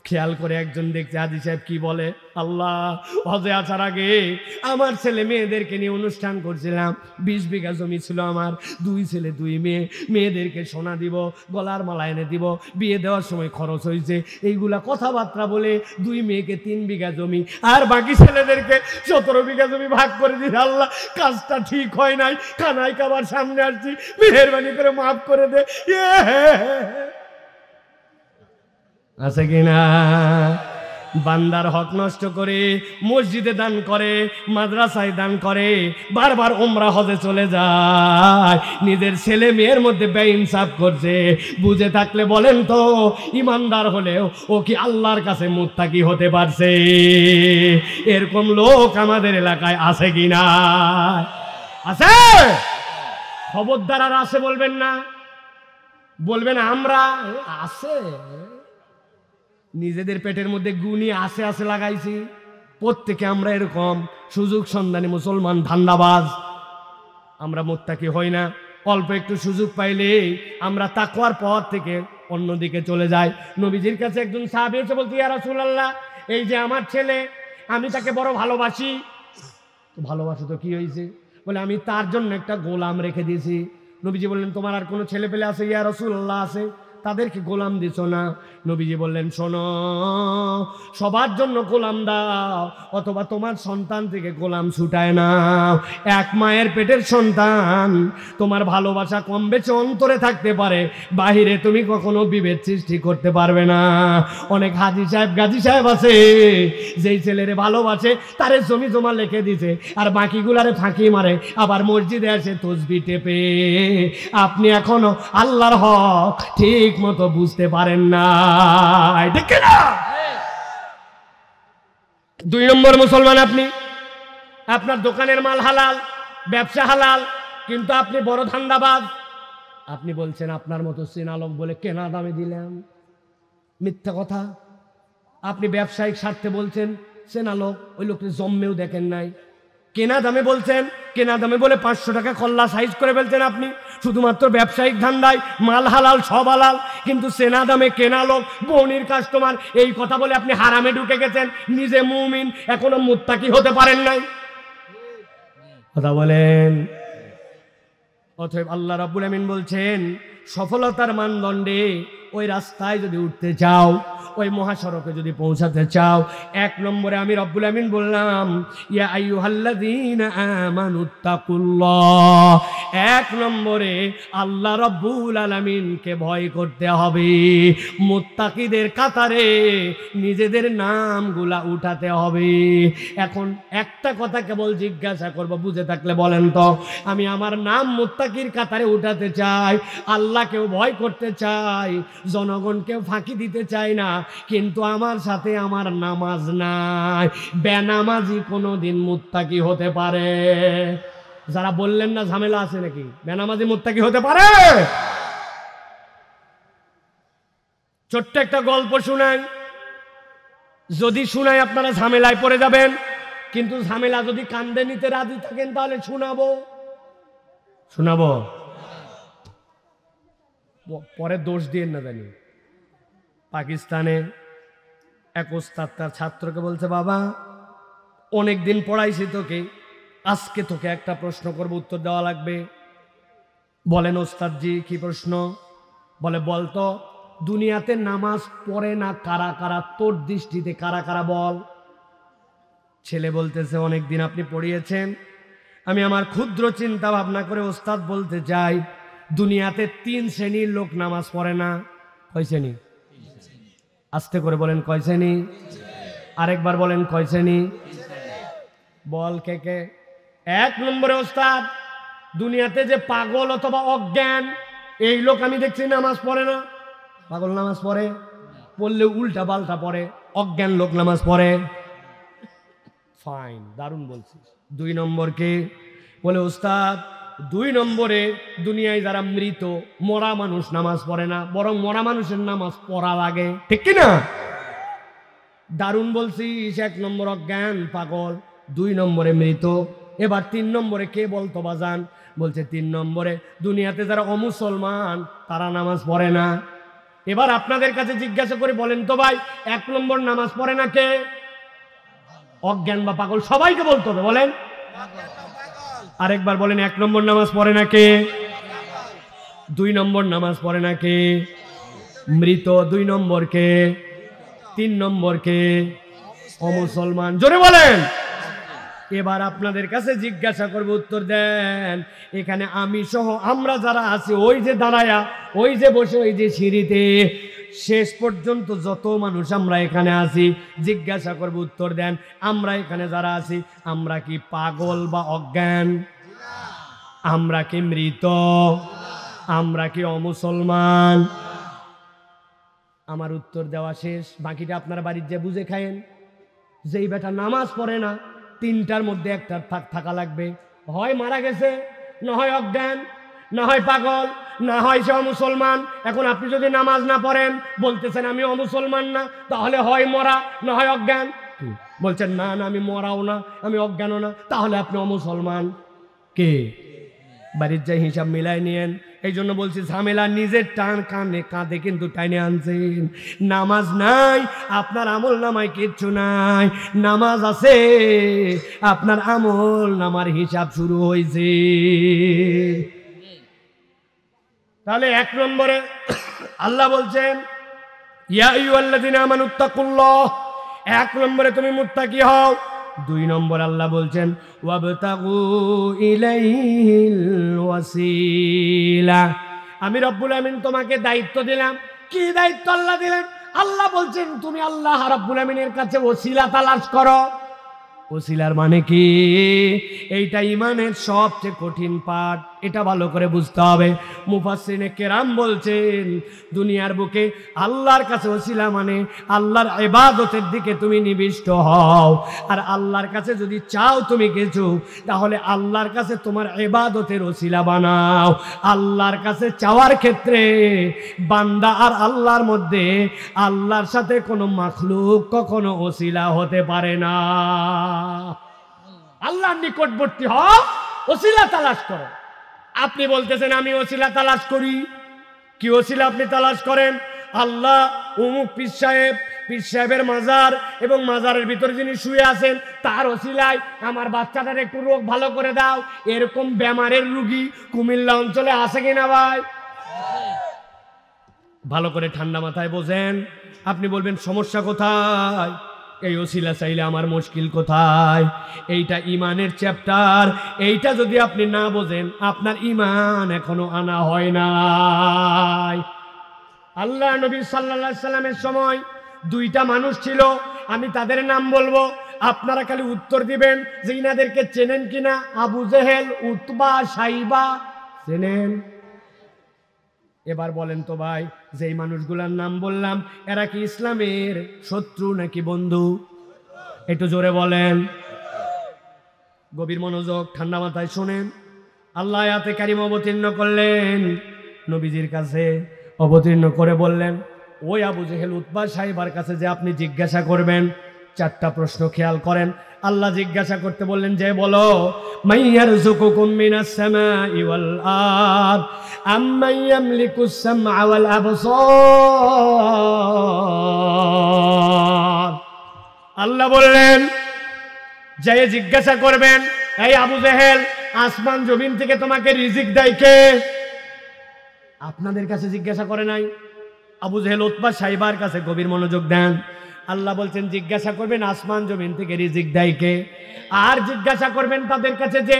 [SPEAKER 1] খেয়াল করে একজন দেখছে হাজী সাহেব কি বলে, আল্লাহ হজে আসার আগে আমার ছেলে মেয়েদেরকে নিয়ে অনুষ্ঠান করছিলাম, 20 বিঘা জমি ছিল আমার, 2 ছেলে 2 মেয়ে, মেয়েদেরকে সোনা দিব, গলার মালা এনে দিব, বিয়ে দেওয়ার সময় খরচ হয়েছে, এইগুলা কথাবার্তা বলে 2 মেয়েকে 3 বিঘা জমি, আর বাকি ছেলেদেরকে 17 বিঘা জমি ভাগ করে দিছে। আল্লাহ কাজটা ঠিক হয় নাই, খানায় কাবার সামনে আসছি, মেহেরবানি করে মাফ করে দে। আছে কিনা? বান্দার হক নষ্ট করে মসজিদে দান করে, মাদ্রাসায় দান করে, বারবার উমরা হজে চলে যায়, নিজের ছেলে মেয়ের মধ্যে বেইনসাফ করছে। বুঝে থাকলে বলেন তো, ইমানদার হলেও ও কি আল্লাহর কাছে মুত্তাকি হতে পারছে? এরকম লোক আমাদের এলাকায় আছে কিনা? আছে? খবরদার আর আছে বলবেন না, বলবেন আমরা আছে। নিজেদের পেটের মধ্যে গুণী আছে আছে লাগাইছি। প্রত্যেকে আমরা এরকম সুযোগ সন্ধানী মুসলমান, ধান্দাবাজ। আমরা মুত্তাকি হই না। অল্প একটু সুযোগ পাইলে আমরা তাকওয়ার পথ থেকে অন্যদিকে চলে যাই। নবীজির কাছে একজন সাহাবী এসে বলতে, ইয়া রাসূলুল্লাহ, এই যে আমার ছেলে, আমি তাকে বড় ভালোবাসি। ভালোবাসো তো কি হয়েছে? বলে, আমি তার জন্য একটা গোলাম রেখে দিয়েছি। নবীজি বললেন, তোমার আর কোনো ছেলে পেলে আছে? ইয়া রাসূলুল্লাহ, আছে। তাদেরকে গোলাম দিছো না? নবীজি বললেন, শোনো, সবার জন্য গোলাম দাও, অথবা তোমার সন্তান থেকে গোলাম ছুটায় নাও। এক মায়ের পেটের সন্তান, তোমার ভালোবাসা কম বেশি অন্তরে থাকতে পারে, বাহিরে তুমি কখনো বিভেদ সৃষ্টি করতে পারবে না। অনেক হাজী সাহেব গাজী সাহেব আছে, যেই ছেলেরে ভালোবাসে তারে জমি জমা লিখে দিছে, আর বাকিগুলারে ফাঁকি মারে, আবার মসজিদে আসে তসবিহ টেপে। আপনি এখনো আল্লাহর হক ঠিক মতো বুঝতে পারেন না, ঠিক না? 2 নম্বর মুসলমান আপনি। আপনার দোকানের মাল হালাল, ব্যবসা হালাল, কিন্তু আপনি বড় ধান্দাবাজ। আপনি বলছেন আপনার মতো সিনালক বলে কেনা দামে দিলাম, মিথ্যা কথা। আপনি ব্যবসায়িক স্বার্থে বলছেন সেনালোক, ওই লোককে জন্মেও দেখেন নাই, কেনা দামে বলছেন, কেনা দামে বলে 500 টাকা কল্লা সাইজ করে ফেলছেন আপনি, শুধুমাত্র ব্যবসায়িক ধান্দায়, মাল হালাল সব হালাল, কিন্তু সেনা দামে কেনা লোক বনির কাস্টমার, এই কথা বলে আপনি হারামে ঢুকে গেছেন, নিজে মুমিন এখনো মুত্তাকি হতে পারেন নাই। কথা বলেন। অতএব আল্লাহ রাব্বুল আমিন বলছেন সফলতার মানদণ্ডে ওই রাস্তায় যদি উঠতে চাও, ওই মহাসড়কে যদি পৌঁছাতে চাও, 1 নম্বরে আমি রব্বুল আমিন বললাম ইয়া আইয়ুহাল্লাযীনা আমানুত্তাকুল্লাহ, 1 নম্বরে আল্লাহ রাব্বুল আলামিনকে ভয় করতে হবে। মুত্তাকিদের কাতারে নিজেদের নামগুলা উঠাতে হবে। এখন একটা কথা কেবল জিজ্ঞাসা করব, বুঝে থাকলে বলেন তো, আমি আমার নাম মুত্তাকির কাতারে উঠাতে চাই, আল্লাহকেও ভয় করতে চাই, জনগণকেও ফাঁকি দিতে চাই না, কিন্তু আমার সাথে আমার নামাজ নাই, বেনামাজি কোনোদিন মুত্তাকি হতে পারে? যারা বললেন না ঝামেলা আছে নাকি, বেনামাজি মুত্তাকি হতে পারে? ছোট্ট একটা গল্প শুনাই, যদি শুনাই আপনারা ঝামেলায় পড়ে যাবেন, কিন্তু ঝামেলা যদি কান্দে নিতে রাজি থাকেন তাহলে শোনাবো। পরে দোষ দিয়ে না জানি। পাকিস্তানে এক ওস্তাদ তার ছাত্রকে বলছে, বাবা অনেক দিন পড়াইছি তোকে, আজকে তোকে একটা প্রশ্ন করব, উত্তর দেওয়া লাগবে। বলেন ওস্তাদজি কি প্রশ্ন? বলে বলতো দুনিয়াতে নামাজ পড়ে না কারা কারা, তোর দৃষ্টিতে কারা কারা বল। ছেলে বলতেছে অনেকদিন আপনি পড়িয়েছেন, আমি আমার ক্ষুদ্র চিন্তা ভাবনা করে ওস্তাদ বলতে চাই দুনিয়াতে 3 শ্রেণীর লোক নামাজ পড়ে না। কয় শ্রেণী? আস্তে করে বলেন, কয় শ্রেণী? আরেকবার বলেন, কয় শ্রেণী? বল কে কে? 1 নম্বরে ওস্তাদ দুনিয়াতে যে পাগল অথবা অজ্ঞান এই লোক আমি দেখছি নামাজ পড়ে না। পাগল নামাজ পড়ে, পড়লে উল্টা পাল্টা পড়ে, অজ্ঞান লোক নামাজ পড়ে। ফাইন, দারুণ বলছিস। 2 নম্বর কে? বলে ওস্তাদ 2 নম্বরে দুনিয়ায় যারা মৃত মরা মানুষ নামাজ পড়ে না, বরং মরা মানুষের নামাজ পড়া লাগে, ঠিক কিনা? দারুণ বলছিস। 1 নম্বর অজ্ঞান পাগল, 2 নম্বরে মৃত। এবার 3 নম্বরে কে বলতো বাজান? বলছে 3 নম্বরে দুনিয়াতে যারা অমুসলমান তারা নামাজ পড়ে না। এবার আপনাদের কাছে জিজ্ঞাসা করে বলেন তো ভাই, 1 নম্বর নামাজ পড়ে না কে? অজ্ঞান বা পাগল, সবাইকে বলতে হবে। বলেন আরেকবার বলেন, 1 নম্বর নামাজ পড়ে না কে? 2 নম্বর নামাজ পড়ে না কে? মৃত। 2 নম্বর কে? 3 নম্বর কে? অমুসলমান। জোরে বলেন। এবার আপনাদের কাছে জিজ্ঞাসা করব, উত্তর দেন। এখানে আমি সহ আমরা যারা আছি, ওই যে দাঁড়ায়া, ওই যে বসে, ওই যে সিঁড়িতে, শেষ পর্যন্ত যত মানুষ আমরা এখানে আছি, জিজ্ঞাসা করব, উত্তর দেন। আমরা এখানে যারা আছি, আমরা কি পাগল বা অজ্ঞান? আমরা কি মৃত? আমরা কি অমুসলমান? আমার উত্তর দেওয়া শেষ, বাকিটা আপনারা বাড়ির যে বুঝে খায়েন। যেই বেটা নামাজ পড়ে না, 3টার মধ্যে একটা থাকা লাগবে, হয় মারা গেছে, না হয় অজ্ঞান, না হয় পাগল, না হয় সে অমুসলমান। এখন আপনি যদি নামাজ না পড়েন, বলতেছেন আমি অমুসলমান না, তাহলে হয় মরা না হয় অজ্ঞান। বলছেন না না আমি মরাও না, আমি অজ্ঞানও না, তাহলে আপনি অমুসলমান কে? বাড়ির যাই হিসাব মিলাই নিয়েন। এই জন্য বলছি ঝামেলা নিজের টান কানে কাঁধে কিন্তু টাইনে আনছেন। নামাজ নাই, আপনার আমল নামায় কিচ্ছু নাই। নামাজ আছে, আপনার আমল নামার হিসাব শুরু হয়েছে। তাহলে 1 নম্বরে আল্লাহ বলছেন ইয়া আইয়ুহাল্লাযীনা আমানুত্তাকুল্লাহ, 1 নম্বরে তুমি মুত্তাকি হও। 2 নম্বর আল্লাহ বলছেন ওয়াবতাগু ইলাইহিল ওয়াসিলা। আমি রব্বুল আমিন তোমাকে দায়িত্ব দিলাম। কি দায়িত্ব আল্লাহ দিলেন? আল্লাহ বলছেন তুমি আল্লাহ রাব্বুল আমিনের কাছে ওসিলা তালাশ করো। ওসিলার মানে কি? এইটা ইমানের সবচেয়ে কঠিন পাঠ, এটা ভালো করে বুঝতে হবে। মুফাসসিরিনে কেরাম বলছেন দুনিয়ার বুকে আল্লাহর কাছে ওসিলা মানে আল্লাহর ইবাদতের দিকে তুমি নিবিষ্ট হও। আর আল্লাহর কাছে যদি চাও তুমি কিছু, তাহলে আল্লাহর কাছে তোমার ইবাদতের ওসিলা বানাও। আল্লাহর কাছে চাওয়ার ক্ষেত্রে বান্দা আর আল্লাহর মধ্যে আল্লাহর সাথে কোনো মাখলুক কখনো ওসিলা হতে পারে না। আল্লাহর নিকটবর্তী হও, ওসিলা তালাশ করো। আপনি বলতেছেন আমি ওসিলা তালাশ করি, কি ওসিলা আপনি তালাশ করেন? আল্লাহ অমুক পীর সাহেবের মাজার এবং মাজারের ভিতরে যিনি শুয়ে আছেন তার ওসিলায় আমার বাচ্চাটার একটু রোগ ভালো করে দাও। এরকম বেমারের রুগী কুমিল্লা অঞ্চলে আছে কিনা ভাই? ভালো করে ঠান্ডা মাথায় বোঝেন। আপনি বলবেন সমস্যা কোথায়? এই ওসিলা চাইলে আমার মুশকিল কোথায়? এইটা ইমানের চ্যাপ্টার। এইটা যদি আপনি না বোঝেন আপনার ইমান এখনো আনা হয় নাই। আল্লাহ নবী সাল্লাল্লাহু আলাইহি সাল্লামের সময় দুইটা মানুষ ছিল, আমি তাদের নাম বলবো, আপনারা খালি উত্তর দিবেন যে ইনাদেরকে চেনেন কিনা। আবু জেহেল, উতবা, সাইবা চেনেন? এবার বলেন তো ভাই, যেই মানুষগুলোর নাম বললাম এরা কি ইসলামের শত্রু নাকি বন্ধু? একটু জোরে বলেন। গভীর মনোযোগ, ঠান্ডা মাথায় শোনেন। আল্লাহ আয়াতে কারিমা অবতীর্ণ করলেন, নবীজির কাছে অবতীর্ণ করে বললেন, ওই আবু জেহেল, উতবা, সাইবার কাছে যে আপনি জিজ্ঞাসা করবেন চারটা প্রশ্ন খেয়াল করেন। আল্লাহ জিজ্ঞাসা করতে বললেন যে বলো, মাইয়ারযুকুকুম মিনাস সামাই ওয়াল আরদ আম্মান ইয়ামলিকুস সামআ ওয়াল আবসার। আল্লাহ বললেন যে জিজ্ঞাসা করবেন, এই আবু জেহেল, আসমান জমিন থেকে তোমাকে রিজিক দেয় কে? আপনাদের কাছে জিজ্ঞাসা করে নাই, আবু জেহেল, উতবা, সাইবার কাছে গভীর মনোযোগ দেন। আল্লাহ বলছেন জিজ্ঞাসা করবেন আসমান জমিন থেকে রিজিক দেয় কে? আর জিজ্ঞাসা করবেন তাদের কাছে যে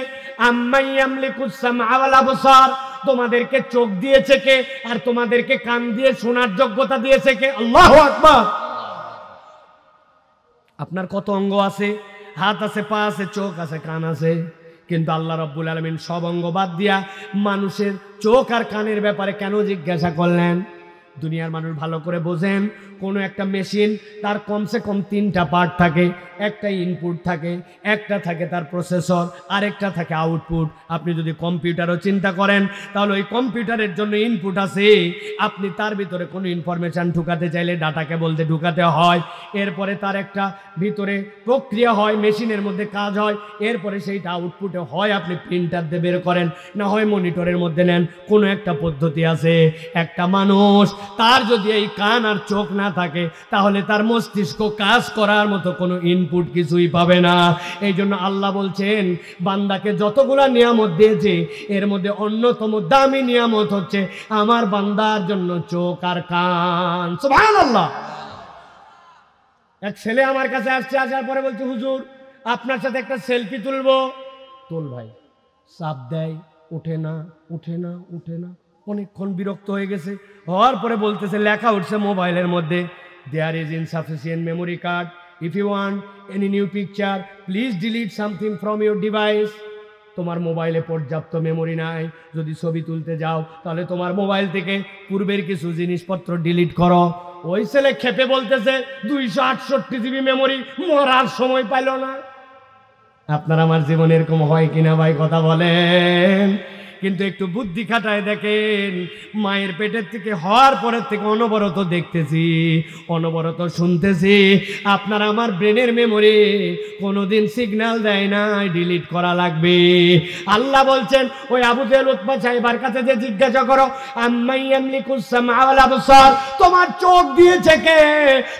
[SPEAKER 1] আম্মান ইয়ামলিকুস সামআ ওয়াল আবসার, তোমাদেরকে চোখ দিয়েছে কে আর তোমাদেরকে কান দিয়ে শোনার যোগ্যতা দিয়েছে কে? আল্লাহু আকবার। আপনার কত অঙ্গ আছে? হাত আছে, পা আছে, চোখ আছে, কান আছে, কিন্তু আল্লাহ রাব্বুল আলামিন সব অঙ্গ বাদ দিয়া মানুষের চোখ আর কানের ব্যাপারে কেন জিজ্ঞাসা করলেন? দুনিয়ার মানুষ ভালো করে বোঝেন, কোনো একটা মেশিন তার কমসে কম তিনটা পার্ট থাকে। একটা ইনপুট থাকে, একটা থাকে তার প্রসেসর, আরেকটা থাকে আউটপুট। আপনি যদি কম্পিউটারও চিন্তা করেন তাহলে ওই কম্পিউটারের জন্য ইনপুট আছে, আপনি তার ভিতরে কোনো ইনফরমেশান ঢুকাতে চাইলে ডাটা কেবল দিয়ে ঢুকাতে হয়, এরপরে তার একটা ভিতরে প্রক্রিয়া হয়, মেশিনের মধ্যে কাজ হয়, এরপরে সেইটা আউটপুটে হয় আপনি প্রিন্টার দিয়ে বের করেন, না হয় মনিটরের মধ্যে নেন। কোনো একটা পদ্ধতি আছে। একটা মানুষ, তার যদি এই কান আর চোখ না থাকে তাহলে তার মস্তিষ্ক কাজ করার মতো কোনো ইনপুট কিছুই পাবে না। এই জন্য আল্লাহ বলছেন বান্দাকে যতগুলা নিয়ামত দিয়েছে এর মধ্যে অন্যতম দামি নিয়ামত হচ্ছে আমার বান্দার জন্য চোখ আর কান। সুবহানাল্লাহ। এক ছেলে আমার কাছে আসছে, আসার পরে বলছে, হুজুর আপনার সাথে একটা সেলফি তুলবো। তোল ভাই। চাপ দেয়, ওঠে না, উঠে না, উঠে না। অনেকক্ষণ বিরক্ত হয়ে গেছে, হওয়ার পরে বলতেছে, লেখা উঠছে মোবাইলের মধ্যে, there is insufficient memory card, if you want any new picture please delete something from your device. তোমার মোবাইলে পর্যাপ্ত মেমোরি নাই, যদি ছবি তুলতে যাও তাহলে তোমার মোবাইল থেকে পূর্বের কিছু জিনিসপত্র ডিলিট করো। ওই ছেলে খেপে বলতেছে 268 জিবি মেমোরি, মরার সময় পাইল না। আপনার আমার জীবনে এরকম হয় কিনা ভাই, কথা বলেন। কিন্তু একটু বুদ্ধি খাটায় দেখেন, মায়ের পেটের থেকে হওয়ার পরের থেকে অনবরত দেখতেছি, অনবরত শুনতেছি, আপনার আমার ব্রেনের মেমোরি কোনোদিন সিগন্যাল দেয় না, ডিলিট করা লাগবে। আল্লাহ বলছেন ওই আবু জেহেল, উতবা, সাইবার কাছে যে জিজ্ঞাসা করো আম্মান ইয়ামলিকুস সামআ ওয়াল আবসার, তোমার চোখ দিয়েছে কে,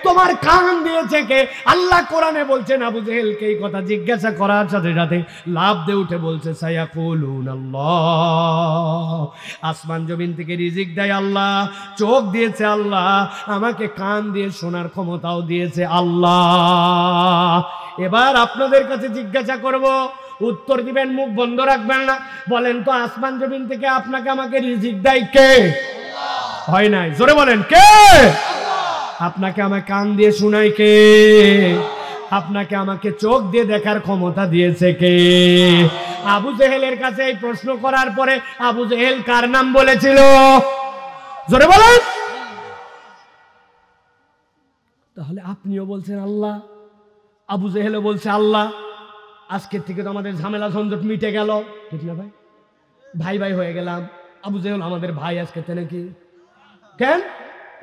[SPEAKER 1] তোমার কান দিয়েছে কে? আল্লাহ কোরআনে বলছেন আবু জেহেলকে এই কথা জিজ্ঞাসা করার সাথে সাথে লাভ দিয়ে উঠে বলছে সায়াকুলুনাল্লাহ, আসমান জমিন থেকে রিজিক দেয় আল্লাহ, চোখ দিয়েছে আল্লাহ, আমাকে কান দিয়ে শোনার ক্ষমতাও দিয়েছে আল্লাহ। এবার আপনাদের কাছে জিজ্ঞাসা করব, উত্তর দিবেন, মুখ বন্ধ রাখবেন না। বলেন তো আসমান জমিন থেকে আপনাকে আমাকে রিজিক দেয় কে? হয় নাই, জোরে বলেন কে? আপনাকে আমাকে কান দিয়ে শোনায় কে? আপনাকে আমাকে চোখ দিয়ে দেখার ক্ষমতা দিয়েছে কে? আবু জেহেলের কাছে এই প্রশ্ন করার পরে আবু জেহেল কার নাম বলেছিল? জোরে বলেন। তাহলে আপনিও বলছেন আল্লাহ, আবু জেহেলও বলছে আল্লাহ। আজকের থেকে তো আমাদের ঝামেলা ঝঞ্ঝট মিটে গেল, ঠিক না ভাই? ভাই ভাই হয়ে গেলাম। আবু জেহেল আমাদের ভাই আজকে নাকি? কেন?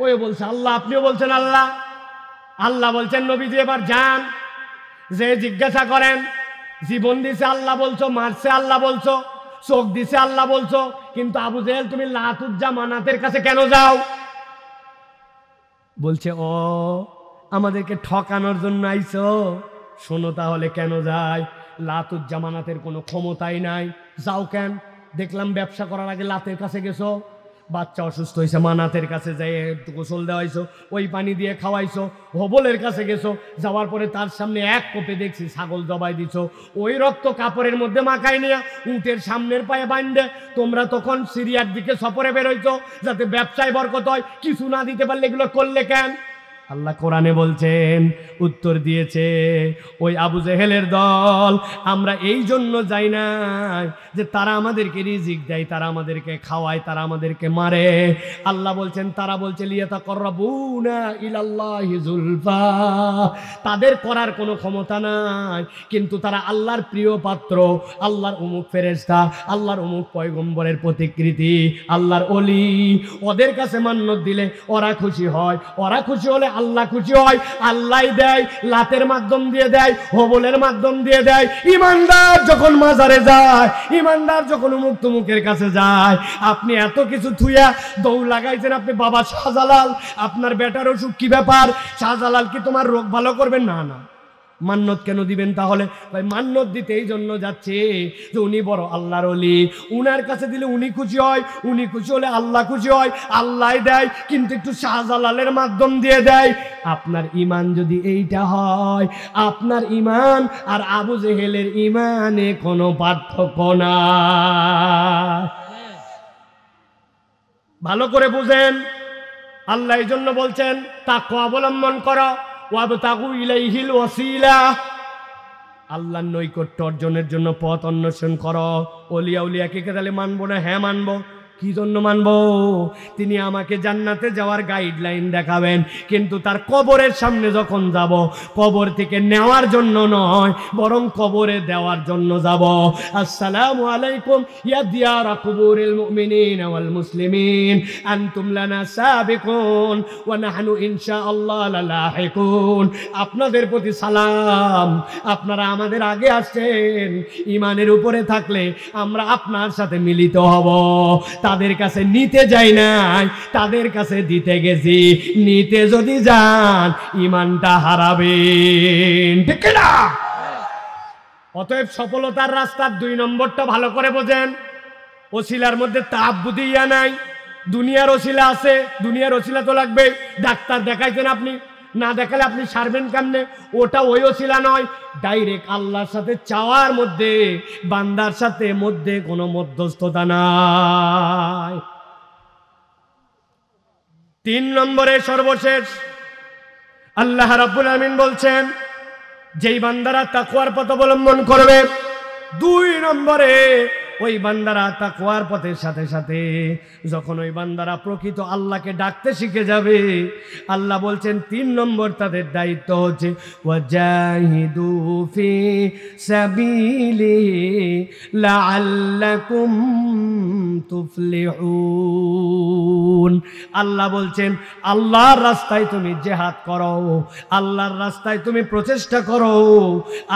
[SPEAKER 1] ওই বলছে আল্লাহ, আপনিও বলছেন আল্লাহ। আল্লাহ বলছেন নবীজি এবার যান, যে জিজ্ঞাসা করেন জীবন দিছে আল্লাহ বলছো, মারছে আল্লাহ বলছো, চোখ দিছে আল্লাহ বলছো, কিন্তু আবু জেহেল তুমি লাতুজ্জা মানাতের কাছে কেন যাও? বলছে ও আমাদেরকে ঠকানোর জন্য আইছো। শোনো তাহলে কেন যায়। লাতুজ্জা মানাতের কোনো ক্ষমতাই নাই। যাও কেন? দেখলাম ব্যবসা করার আগে লাতের কাছে গেছো, বাচ্চা অসুস্থ হয়েছে মানাতের কাছে যাই একটু গোসল দেওয়াইছো, ওই পানি দিয়ে খাওয়াইছো। হবলের কাছে গেছো, যাওয়ার পরে তার সামনে এক কোপে দেখছি ছাগল জবাই দিছো, ওই রক্ত কাপড়ের মধ্যে মাখাই নিয়ে উটের সামনের পায়ে বাঁধে তোমরা তখন সিরিয়ার দিকে সফরে বেরোইছো যাতে ব্যবসায় বরকত হয়। কিছু না দিতে পারলে এগুলো করলে কেন? আল্লাহ কোরআনে বলছেন, উত্তর দিয়েছে ওই আবু জেহেলের দল, আমরা এই জন্য যাই না যে তারা আমাদেরকে রিজিক দেয়, তারা আমাদেরকে খাওয়ায়, তারা আমাদেরকে মারে। আল্লাহ বলছেন, তারা বলছে লিয়াতাকাররাবুনা ইলাল্লাহি যুলফা, তাদের করার কোনো ক্ষমতা নাই, কিন্তু তারা আল্লাহর প্রিয় পাত্র, আল্লাহর অমুক ফেরেশতা, আল্লাহর অমুক পয়গম্বরের প্রতিকৃতি, আল্লাহর ওলি। ওদের কাছে মান্নত দিলে ওরা খুশি হয়, ওরা খুশি হলে আল্লাহ খুশি হয়। আল্লাহ দেয়, লাতের মাধ্যম দিয়ে দেয়, হবলের মাধ্যম দিয়ে দেয়। ইমানদার যখন মাজারে যায়, ইমানদার যখন অমুক তমুকের কাছে যায়, আপনি এত কিছু থুইয়া দৌড় লাগাইছেন, আপনি বাবা শাহজালাল, আপনার বেটার অসুখ কি ব্যাপার? শাহজালাল কি তোমার রোগ ভালো করবেন? না না। মান্নত কেন দিবেন তাহলে? ভাই মান্নত দিতে এই জন্য যাচ্ছে যে উনি বড় আল্লাহর ওলি, উনার কাছে দিলে উনি খুশি হয়, উনি খুশি হলে আল্লাহ খুশি হয়। আল্লাহ দেয় কিন্তু একটু শাহজালালের মাধ্যম দিয়ে দেয়। আপনার ইমান যদি এইটা হয়, আপনার ইমান আর আবু জেহেলের ইমানে কোনো পার্থক্য না। ভালো করে বুঝেন, আল্লাহ এই জন্য বলছেন তাকওয়া অবলম্বন করো, ওয়াবতাগু ইলাইহিল ওয়াসিলা, আল্লাহর নৈকট্য অর্জনের জন্য পথ অন্বেষণ করো। ওলিয়া উলিয়াকে তাহলে মানবো না? হ্যাঁ মানবো। কি জন্য মানবো? তিনি আমাকে জান্নাতে যাওয়ার গাইডলাইন দেখাবেন, কিন্তু তার কবরের সামনে যখন যাব, কবর থেকে নেওয়ার জন্য নয়, বরং কবরে দেওয়ার জন্য যাব। আসসালামু আলাইকুম ইয়া দিয়ারা কুবুরিল মুমিনিন ওয়াল মুসলিমিন, আনতুম লানা সাবিকুন ওয়া নাহনু ইনশাআল্লাহ লালাহিকুন। আপনাদের প্রতি সালাম, আপনারা আমাদের আগে আসছেন, ঈমানের উপরে থাকলে আমরা আপনার সাথে মিলিত হব। তাদের কাছে নিতে যাই নাই, তাদের কাছে দিতে গেছি। নিতে যদি যান ঈমানটা হারাবেন, ঠিক না? অতএব সফলতার রাস্তার 2 নম্বরটা ভালো করে বোঝেন। ওসিলার মধ্যে তাআব্বুদিয়া নাই, দুনিয়ার ওসিলা আছে। দুনিয়ার ওসিলা তো লাগবে। ডাক্তার দেখাইছেন আপনি, না দেখালে আপনি সারবেন কেমনে? ওটা ওই ওসিলা নয়। ডাইরেক্ট আল্লাহর সাথে চাওয়ার মধ্যে, বান্দার সাথে মধ্যে কোনো মধ্যস্থতা নাই। 3 নম্বরে সর্বশেষ আল্লাহ রাব্বুল আমিন বলছেন, যেই বান্দারা তাকওয়ার পথ অবলম্বন করবে, 2 নম্বরে ওই বান্দারা তাকওয়ার পথের সাথে সাথে যখন ওই বান্দারা প্রকৃত আল্লাহকে ডাকতে শিখে যাবে, আল্লাহ বলছেন 3 নম্বর তাদের দায়িত্ব হচ্ছে ওয়াজাহিদু ফি সাবিলিহি লাআল্লাকুম তুফলিহুন। আল্লাহ বলছেন আল্লাহর রাস্তায় তুমি জিহাদ করো, আল্লাহর রাস্তায় তুমি প্রচেষ্টা করো,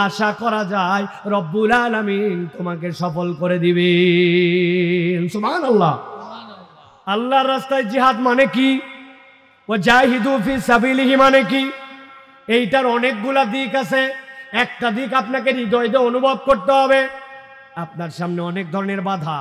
[SPEAKER 1] আশা করা যায় রব্বুল আলামিন তোমাকে সফল করে দিবেন। সুবহানাল্লাহ। আল্লাহর রাস্তায় জিহাদ মানে কি? ওয়াজাহিদু ফি সাবিলিহি মানে কি? এইটার অনেকগুলা দিক আছে। একটা দিক আপনাকে হৃদয়ে অনুভব করতে হবে। আপনার সামনে অনেক ধরনের বাধা,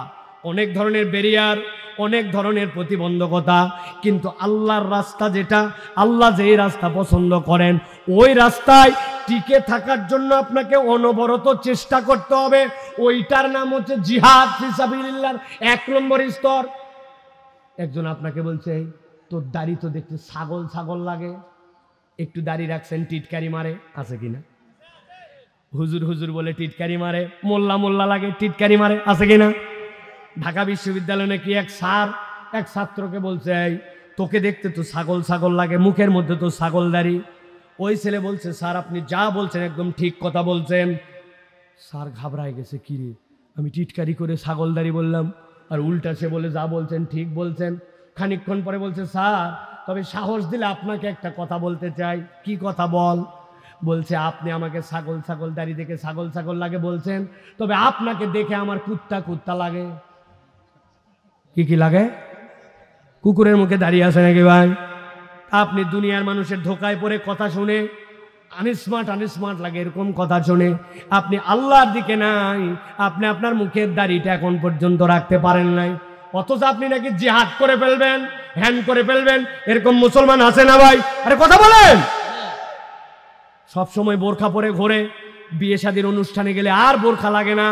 [SPEAKER 1] অনেক ধরনের ব্যারিয়ার, অনেক ধরনের প্রতিবন্ধকতা, কিন্তু আল্লাহর রাস্তা যেটা, আল্লাহ যেই রাস্তা পছন্দ করেন, ওই রাস্তায় টিকে থাকার জন্য আপনাকে অনবরত চেষ্টা করতে হবে। ওইটার নাম হচ্ছে জিহাদ ফি সাবিলিল্লাহর 1 নম্বর স্তর। একজন আপনাকে বলছে তোর দাড়ি তো দেখতে ছাগল ছাগল লাগে, একটু দাড়ি রাখছেন, টিটকারি মারে, আছে কিনা? হুজুর হুজুর বলে টিটকারি মারে, মোল্লা মোল্লা লাগে, টিটকারি মারে, আছে কিনা? ঢাকা বিশ্ববিদ্যালয়ে নাকি এক স্যার এক ছাত্রকে বলছে, তোকে দেখতে তো ছাগল ছাগল লাগে, মুখের মধ্যে তো ছাগল দাড়ি। ওই ছেলে বলছে, স্যার আপনি যা বলছেন একদম ঠিক কথা বলছেন। স্যার ঘাবড়ায় গেছে, কিরে আমি টিটকারি করে ছাগল দাড়ি বললাম, আর উল্টা সে বলে যা বলছেন ঠিক বলছেন। খানিকক্ষণ পরে বলছে, স্যার তবে সাহস দিলে আপনাকে একটা কথা বলতে চাই। কি কথা বল? বলছে আপনি আমাকে ছাগল ছাগল দাড়ি দেখে ছাগল ছাগল লাগে বলছেন, তবে আপনাকে দেখে আমার কুত্তা কুত্তা লাগে। কি কি লাগে? কুকুরের মুখে দাঁড়িয়ে আছে নাকি ভাই? আপনি দুনিয়ার মানুষের ধোকায় পড়ে কথা শুনে আনস্মার্ট লাগে, এরকম কথা শুনে আপনি আল্লাহর দিকে নাই, আপনি আপনার মুখের দাড়িটা এখন পর্যন্ত রাখতে পারেন নাই, অথচ আপনি নাকি জিহাদ করে ফেলবেন, হ্যান করে ফেলবেন। এরকম মুসলমান আছে না ভাই? আরে কথা বলেন। সব সময় বোরখা পরে ঘোরে, বিয়ে শাদীর অনুষ্ঠানে গেলে আর বোরখা লাগে না,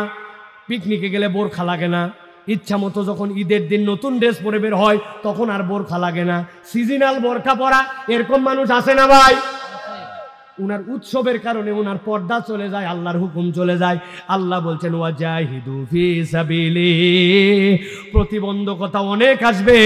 [SPEAKER 1] পিকনিকে গেলে বোরখা লাগে না, ইচ্ছা মতো যখন ঈদের দিন নতুন ড্রেস পরে বের হয় তখন আর বোরখা লাগে না, সিজনাল বোরখা পরা। এরকম মানুষ আছে না ভাই? উনার উৎসবের কারণে উনার পর্দা চলে যায়, আল্লাহর হুকুম চলে যায়। আল্লাহ বলছেন ওয়াজাহিদু ফি সাবিলি, প্রতিবন্ধকতা অনেক আসবে,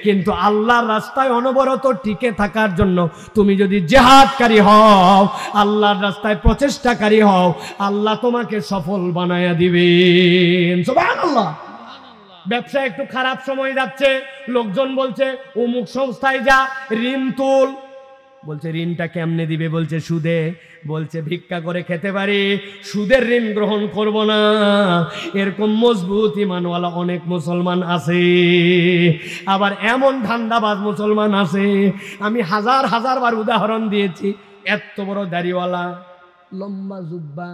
[SPEAKER 1] কিন্তু আল্লাহর রাস্তায় অনবরত টিকে থাকার জন্য তুমি যদি জিহাদকারী হও, আল্লাহর রাস্তায় প্রচেষ্টাকারী হও, আল্লাহ তোমাকে সফল বানায়া দিবেন। সুবহানাল্লাহ। ব্যবসা একটু খারাপ সময় যাচ্ছে, লোকজন বলছে অমুক সংস্থায় যা, ঋণ তুল। বলছে ঋণটা কেমনে দিবে? বলছে সুদে। বলছে ভিক্ষা করে খেতে পারি, সুদের ঋণ গ্রহণ করব না। এরকম মজবুত ঈমানওয়ালা অনেক মুসলমান আছে, আবার এমন ধান্দাবাজ মুসলমান আছে, আমি হাজার বার উদাহরণ দিয়েছি। এত বড় দাড়িওয়ালা, লম্বা জুব্বা,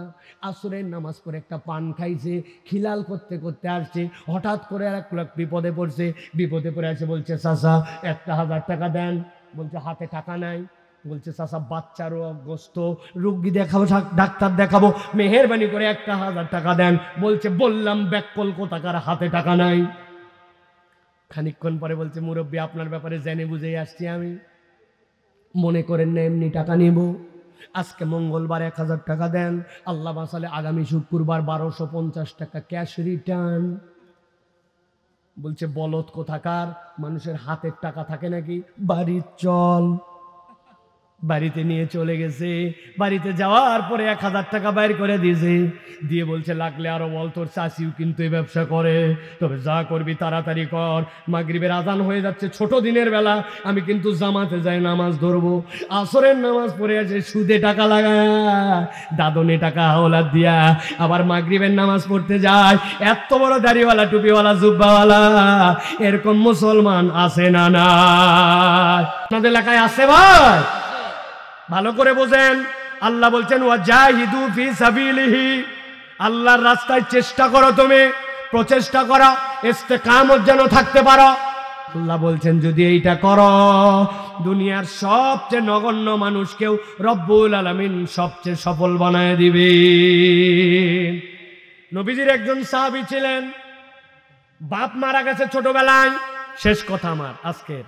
[SPEAKER 1] আসরের নামাজ পড়ে একটা পান খাইছে, খিলাল করতে করতে আসছে, হঠাৎ করে এক লোক বিপদে পড়ছে, বিপদে পড়ে আসে, বলছে চাচা 1000 টাকা দেন। বলছে হাতে টাকা নাই। বলছে চাচা বাচ্চারও গ্রস্ত, রোগী দেখাবো, ডাক্তার দেখাবো, মেহেরবানি করে 1000 টাকা দেন। বলছে বললাম ব্যাককল কোথাকার, হাতে টাকা নাই। খানিকক্ষণ পরে বলছে মুরব্বী আপনার ব্যাপারে জেনে বুঝেই আসছি আমি, মনে করেন না এমনি টাকা নিব, আজকে মঙ্গলবার 1000 টাকা দেন, আল্লাহ বাঁচালে আগামী শুক্রবার 1250 টাকা ক্যাশ রিটার্ন। বলছে বলদ কোথাকার, মানুষের হাতের টাকা থাকে নাকি? বাড়ির চল। বাড়িতে নিয়ে চলে গেছে, বাড়িতে যাওয়ার পরে 1000 টাকা বাইর করে দিয়েছে, দিয়ে বলছে লাগলে আরো বল, তোর চাষিও কিন্তু এই ব্যবসা করে, তবে যা করবি তাড়াতাড়ি কর, মাগরিবের আজান হয়ে যাচ্ছে, ছোট দিনের বেলা, আমি কিন্তু জামাতে যাই নামাজ ধরবো। আসরের নামাজ পড়ে আছে, সুদে টাকা লাগায়, দাদনে টাকা হাওলাত দিয়া আবার মাগরিবের নামাজ পড়তে যায়। এত বড় দাড়িওয়ালা, টুপিওয়ালা, জুব্বাওয়ালা, এরকম মুসলমান আছে না? না, আপনাদের এলাকায় আছে ভাই? ভালো করে বোঝেন। আল্লাহ বলছেন ওয়াজাহিদু ফি সাবিলিহি, আল্লাহর রাস্তায় চেষ্টা করো, তুমি প্রচেষ্টা করো, ইস্তেকামত যেন থাকতে পারো। আল্লাহ বলছেন যদি এইটা করো, দুনিয়ার সবচেয়ে নগণ্য মানুষকেও রব্বুল আলামিন সবচেয়ে সফল বানায় দিবে। নবীজির একজন সাহাবী ছিলেন, বাপ মারা গেছে ছোটবেলায়, শেষ কথা আমার আজকের,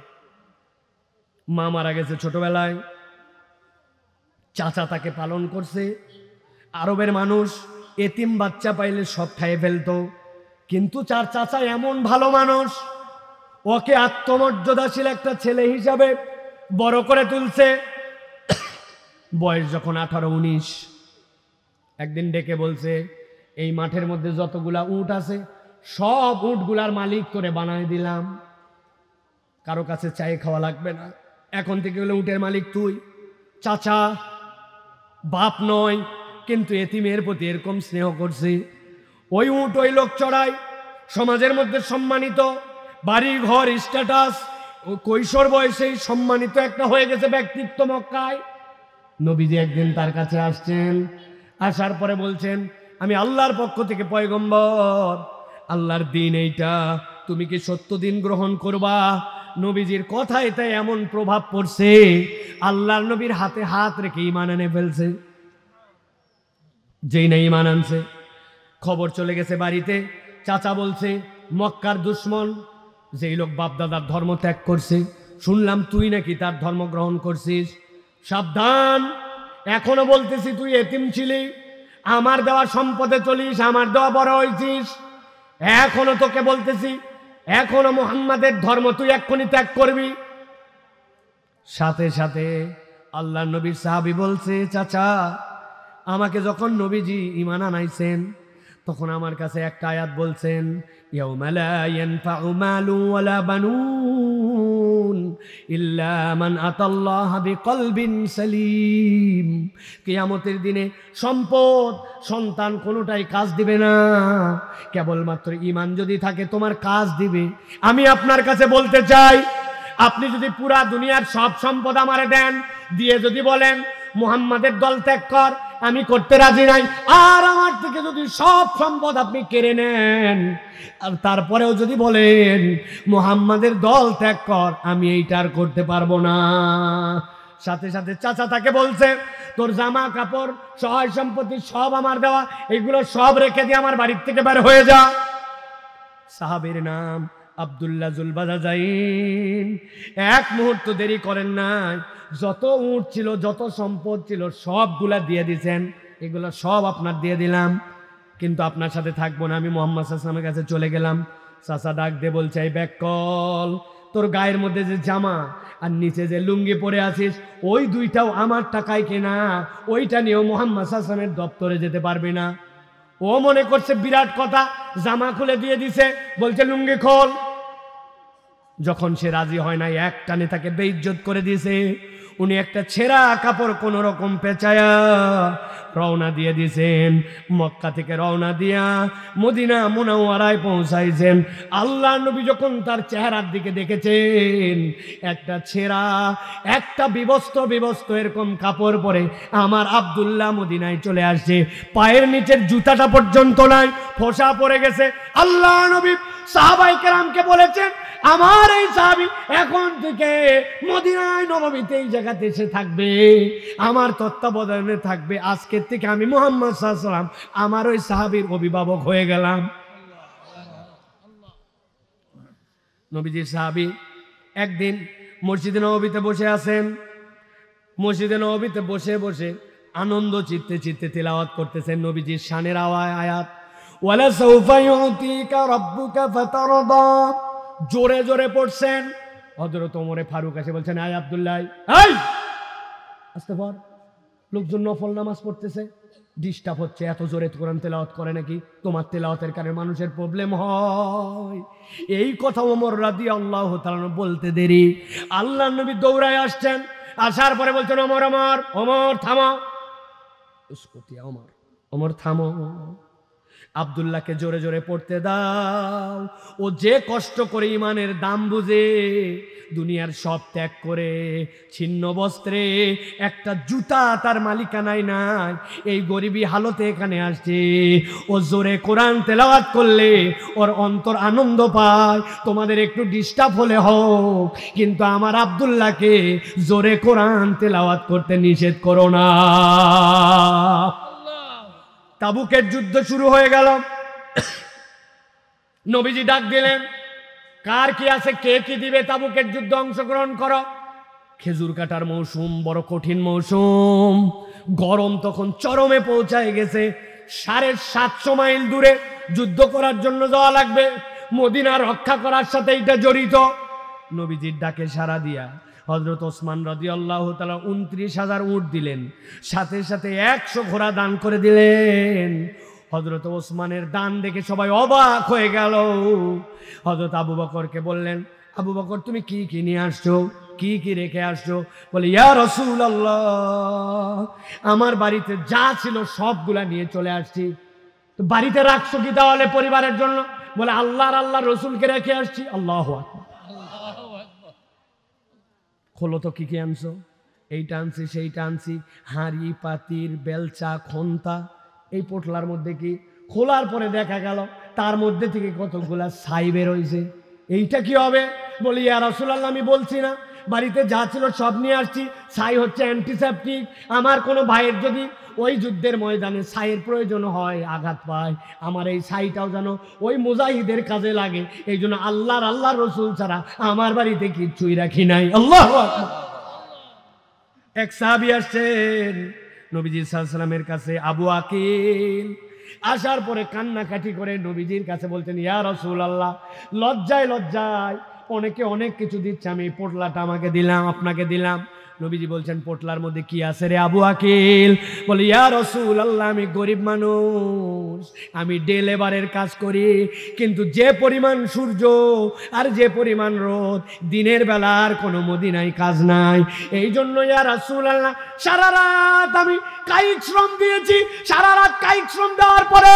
[SPEAKER 1] মা মারা গেছে ছোটবেলায়, চাচা তাকে পালন করছে। আরবের মানুষ এতিম বাচ্চা পাইলে সব খাইয়ে ফেলতো, কিন্তু চার চাচা এমন ভালো মানুষ, ওকে আত্মমর্যাদাশীল একটা ছেলে হিসাবে বড় করে তুলছে। বয়স যখন 18-19, একদিন ডেকে বলছে এই মাঠের মধ্যে যতগুলা উট আছে সব উটগুলার মালিক করে বানায় দিলাম, কারো কাছে চাই খাওয়া লাগবে না, এখন থেকে হলো উটের মালিক তুই। চাচা বাপ নয়, কিন্তু এতিমের প্রতি এরকম স্নেহ করছে। ওই উট ওই লোক চড়ায়, সমাজের মধ্যে সম্মানিত, বাড়ি ঘর স্ট্যাটাস, কৈশোর বয়সেই সম্মানিত একটা হয়ে গেছে ব্যক্তিত্ব মক্কায়। নবীজি একদিন তার কাছে আসছেন, আসার পরে বলছেন আমি আল্লাহর পক্ষ থেকে পয়গম্বর, আল্লাহর দিন এইটা, তুমি কি সত্য দিন গ্রহণ করবা? নবীজির কথায় তাই এমন প্রভাব পড়ছে, আল্লাহর নবীর হাতে হাত রেখে ঈমান এনে ফেলছে। যেই না ঈমান আনছে, খবর চলে গেছে বাড়িতে। চাচা বলছে মক্কার দুশ্মন, যেই লোক বাপদাদার ধর্ম ত্যাগ করছে, শুনলাম তুই নাকি তার ধর্ম গ্রহণ করছিস, সাবধান, এখনো বলতেছি তুই এতিম ছিলি, আমার দেওয়া সম্পদে চলিস, আমার দেওয়া বড় হয়েছিস, এখনো তোকে বলতেছি, এখনো মুহাম্মাদের ধর্ম তুই এক্ষুনি ত্যাগ করবি। সাথে সাথে আল্লাহ নবীর সাহাবী বলছে চাচা আমাকে যখন নবীজি ঈমান আনাইছেন তখন আমার কাছে একটা আয়াত বলছেন, ইয়াউমা লা ইয়ানফাউ মালু ওয়ালা বানুন ইল্লা মান আতাল্লাহা বিকলবিন সালিম। কিয়ামতের দিনে সম্পদ, সন্তান কোনোটাই কাজ দিবে না, কেবলমাত্র ঈমান যদি থাকে তোমার কাজ দিবে। আমি আপনার কাছে বলতে চাই, আপনি যদি পুরা দুনিয়ার সব সম্পদ আমারে দেন, দিয়ে যদি বলেন মুহাম্মাদের দল ত্যাগ কর, আমি করতে রাজি নাই, আর আমার থেকে যদি সব সম্পদ আপনি কেড়ে নেন, আর তারপরেও যদি বলেন মুহাম্মাদের দল ত্যাগ কর, আমি এইটার করতে পারবো না। সাথে সাথে চাচা তাকে বলছে, তোর জামা কাপড় সহায় সম্পত্তি সব আমার দেওয়া, এগুলো সব রেখে দিয়ে আমার বাড়ির থেকে বের হয়ে যা। সাহাবীর নাম আব্দুল্লাহ জুলবাজাইন। এক মুহূর্ত দেরি করেন নাই, যত উট ছিল, যত সম্পদ ছিল সবগুলা দিয়ে দিয়েছেন, এগুলো সব আপনার দিয়ে দিলাম, কিন্তু আপনার সাথে থাকবো না, আমি মুহাম্মদ সাল্লাল্লাহু আলাইহি ওয়াসাল্লামের কাছে চলে গেলাম। চাচা ডাক দিয়ে বলছে, এই ব্যাগ কল, তোর গায়ের মধ্যে যে জামা আর নিচে যে লুঙ্গি পরে আছিস, ওই দুইটাও আমার টাকায় কেনা, ওইটা নিয়েও মুহাম্মদ সাল্লাল্লাহু আলাইহি ওয়াসাল্লামের দপ্তরে যেতে পারবে না। ও মনে করছে বিরাট কথা, জামা খুলে দিয়ে দিছে, বলছে লুঙ্গি খোল। যখন সে রাজি হয় না, এক টানে তাকে বেইজ্জত করে দিয়েছে। উনি একটা ছেঁড়া কাপড় কোন রকম পেঁচায়া রওনা দিয়ে দিয়েছেন। মক্কা থেকে রওনা দিয়া মদিনা মুনাওয়ারায় পৌঁছাইছেন। আল্লাহ নবী যখন তার চেহারার দিকে দেখেছেন, একটা ছেঁড়া, একটা বিবস্ত্র এরকম কাপড় পরে আমার আব্দুল্লাহ মদিনায় চলে আসছে, পায়ের নিচের জুতাটা পর্যন্ত নাই, ফোসা পড়ে গেছে। আল্লাহ নবী সাহাবায়ে কেরামকে বলেছেন, আমার এই সাহাবী এখন থেকে মদিনায় নববীতে এই জায়গাতে এসে থাকবে, আমার তত্ত্বাবধানে থাকবে। আজকের থেকে আমি মুহাম্মদ সাল্লাল্লাহু আলাইহি ওয়াসাল্লাম আমার ওই সাহাবীর অভিভাবক হয়ে গেলাম। নবীজির সাহাবী একদিন মসজিদে নববীতে বসে আছেন। মসজিদে নববীতে বসে বসে আনন্দ চিত্তে চিত্তে তিলাওয়াত করতেছেন নবীজির শানের আয়াত, ওয়ালা সাউফা ইউতিকা রাব্বুকা ফাতারদা, জোরে জোরে পড়ছেন। হযরত ওমরে ফারুক এসে বলছেন, আয় আব্দুল্লাহ, এই আস্তে পড়, লোকজন নফল নামাজ পড়তেছে, ডিস্টার্ব হচ্ছে, এত জোরে কোরআন তেলাওয়াত করে নাকি? তোমার তেলাওয়াতের কারণে মানুষের প্রবলেম হয়। এই কথা ওমর রাদিয়াল্লাহু তাআলা বলতে দেরি, আল্লাহর নবী দৌড়ায় আসছেন। আসার পরে বলছেন, ওমর ওমর ওমর থামো, ওমর থামো, আব্দুল্লাহকে জোরে জোরে পড়তে দাও। ও যে কষ্ট করে ইমানের দাম বুঝে, দুনিয়ার সব ত্যাগ করে, ছিন্ন বস্ত্রে, একটা জুতা তার মালিকানায় নাই, এই গরিবী হালতে এখানে আসছে। ও জোরে কোরআন তেলাওয়াত করলে ওর অন্তর আনন্দ পায়। তোমাদের একটু ডিস্টার্ব হলে হোক, কিন্তু আমার আব্দুল্লাহকে জোরে কোরআন তেলাওয়াত করতে নিষেধ করো না। তাবুকের যুদ্ধ শুরু হয়ে গেল। নবীজি ডাক দিলেন, কার কি আছে, কে কি দিবে, তাবুকের যুদ্ধে অংশগ্রহণ করো। খেজুর কাটার মৌসুম, বড় কঠিন মৌসুম, গরম তখন চরমে পৌঁছায় গেছে। 750 মাইল দূরে যুদ্ধ করার জন্য যাওয়া লাগবে, মদিনা রক্ষা করার সাথে এটা জড়িত। নবীজির ডাকে সাড়া দিয়া হযরত ওসমান রাদিয়াল্লাহু তাআলা 29,000 উট দিলেন, সাথে সাথে 100 ঘোড়া দান করে দিলেন। হযরত ওসমানের দান দেখে সবাই অবাক হয়ে গেল। হযরত আবু বকরকে বললেন, আবু বকর তুমি কি কি নিয়ে আসছো, কি কি রেখে আসছো? বলে, ইয়া রাসূলুল্লাহ, আমার বাড়িতে যা ছিল সবগুলা নিয়ে চলে আসছি। তো বাড়িতে রাখছো কি তাহলে পরিবারের জন্য? বলে, আল্লাহ রসুলকে রেখে আসছি। আল্লাহু আকবার। খোলো তো, কি কি আনছো? এইটা আনছি, সেইটা আনছি, হাঁড়ি পাতির বেলচা খন্তা। এই পোটলার মধ্যে কি? খোলার পরে দেখা গেল তার মধ্যে থেকে কতগুলা ছাই বের হয়েছে। এইটা কি হবে? বলি, ইয়া রাসূলুল্লাহ, আমি বলছি না বাড়িতে যা ছিল সব নিয়ে আসছি। ছাই হচ্ছে অ্যান্টিসেপটিক। আমার কোনো ভাইয়ের যদি ওই যুদ্ধের ময়দানে ছাইয়ের প্রয়োজন হয়, আঘাত পায়, আমার এই ছাইটাও যেন ওই মুজাহিদের কাজে লাগে। এই জন্য আল্লাহর রসুল ছাড়া আমার বাড়িতে কিচ্ছুই রাখি নাই। আল্লাহু আকবার। এক সাহাবী আসছেন নবীজি সাল্লাল্লাহু আলাইহি ওয়াসাল্লামের কাছে, আবু আকিল। আসার পরে কান্নাকাটি করে নবীজির কাছে বলতেন, ইয়া রাসূলুল্লাহ, লজ্জায় লজ্জায় অনেকে অনেক কিছু দিচ্ছে, আমি পোটলাটা আমাকে দিলাম, আপনাকে দিলাম। নবীজি বলছেন পোটলার মধ্যে কি আছে রে আবু আকিল? বলে ইয়া রাসূলুল্লাহ, আমি গরিব মানুষ, আমি ডে লেবারের কাজ করি, কিন্তু যে পরিমাণ সূর্য আর যে পরিমাণ রোদ, দিনের বেলা আর কোনো মদিনায় কাজ নাই। এই জন্য ইয়া রাসূলুল্লাহ সারা রাত আমি কায়িক শ্রম দিয়েছি। সারা রাত কায়িক শ্রম দেওয়ার পরে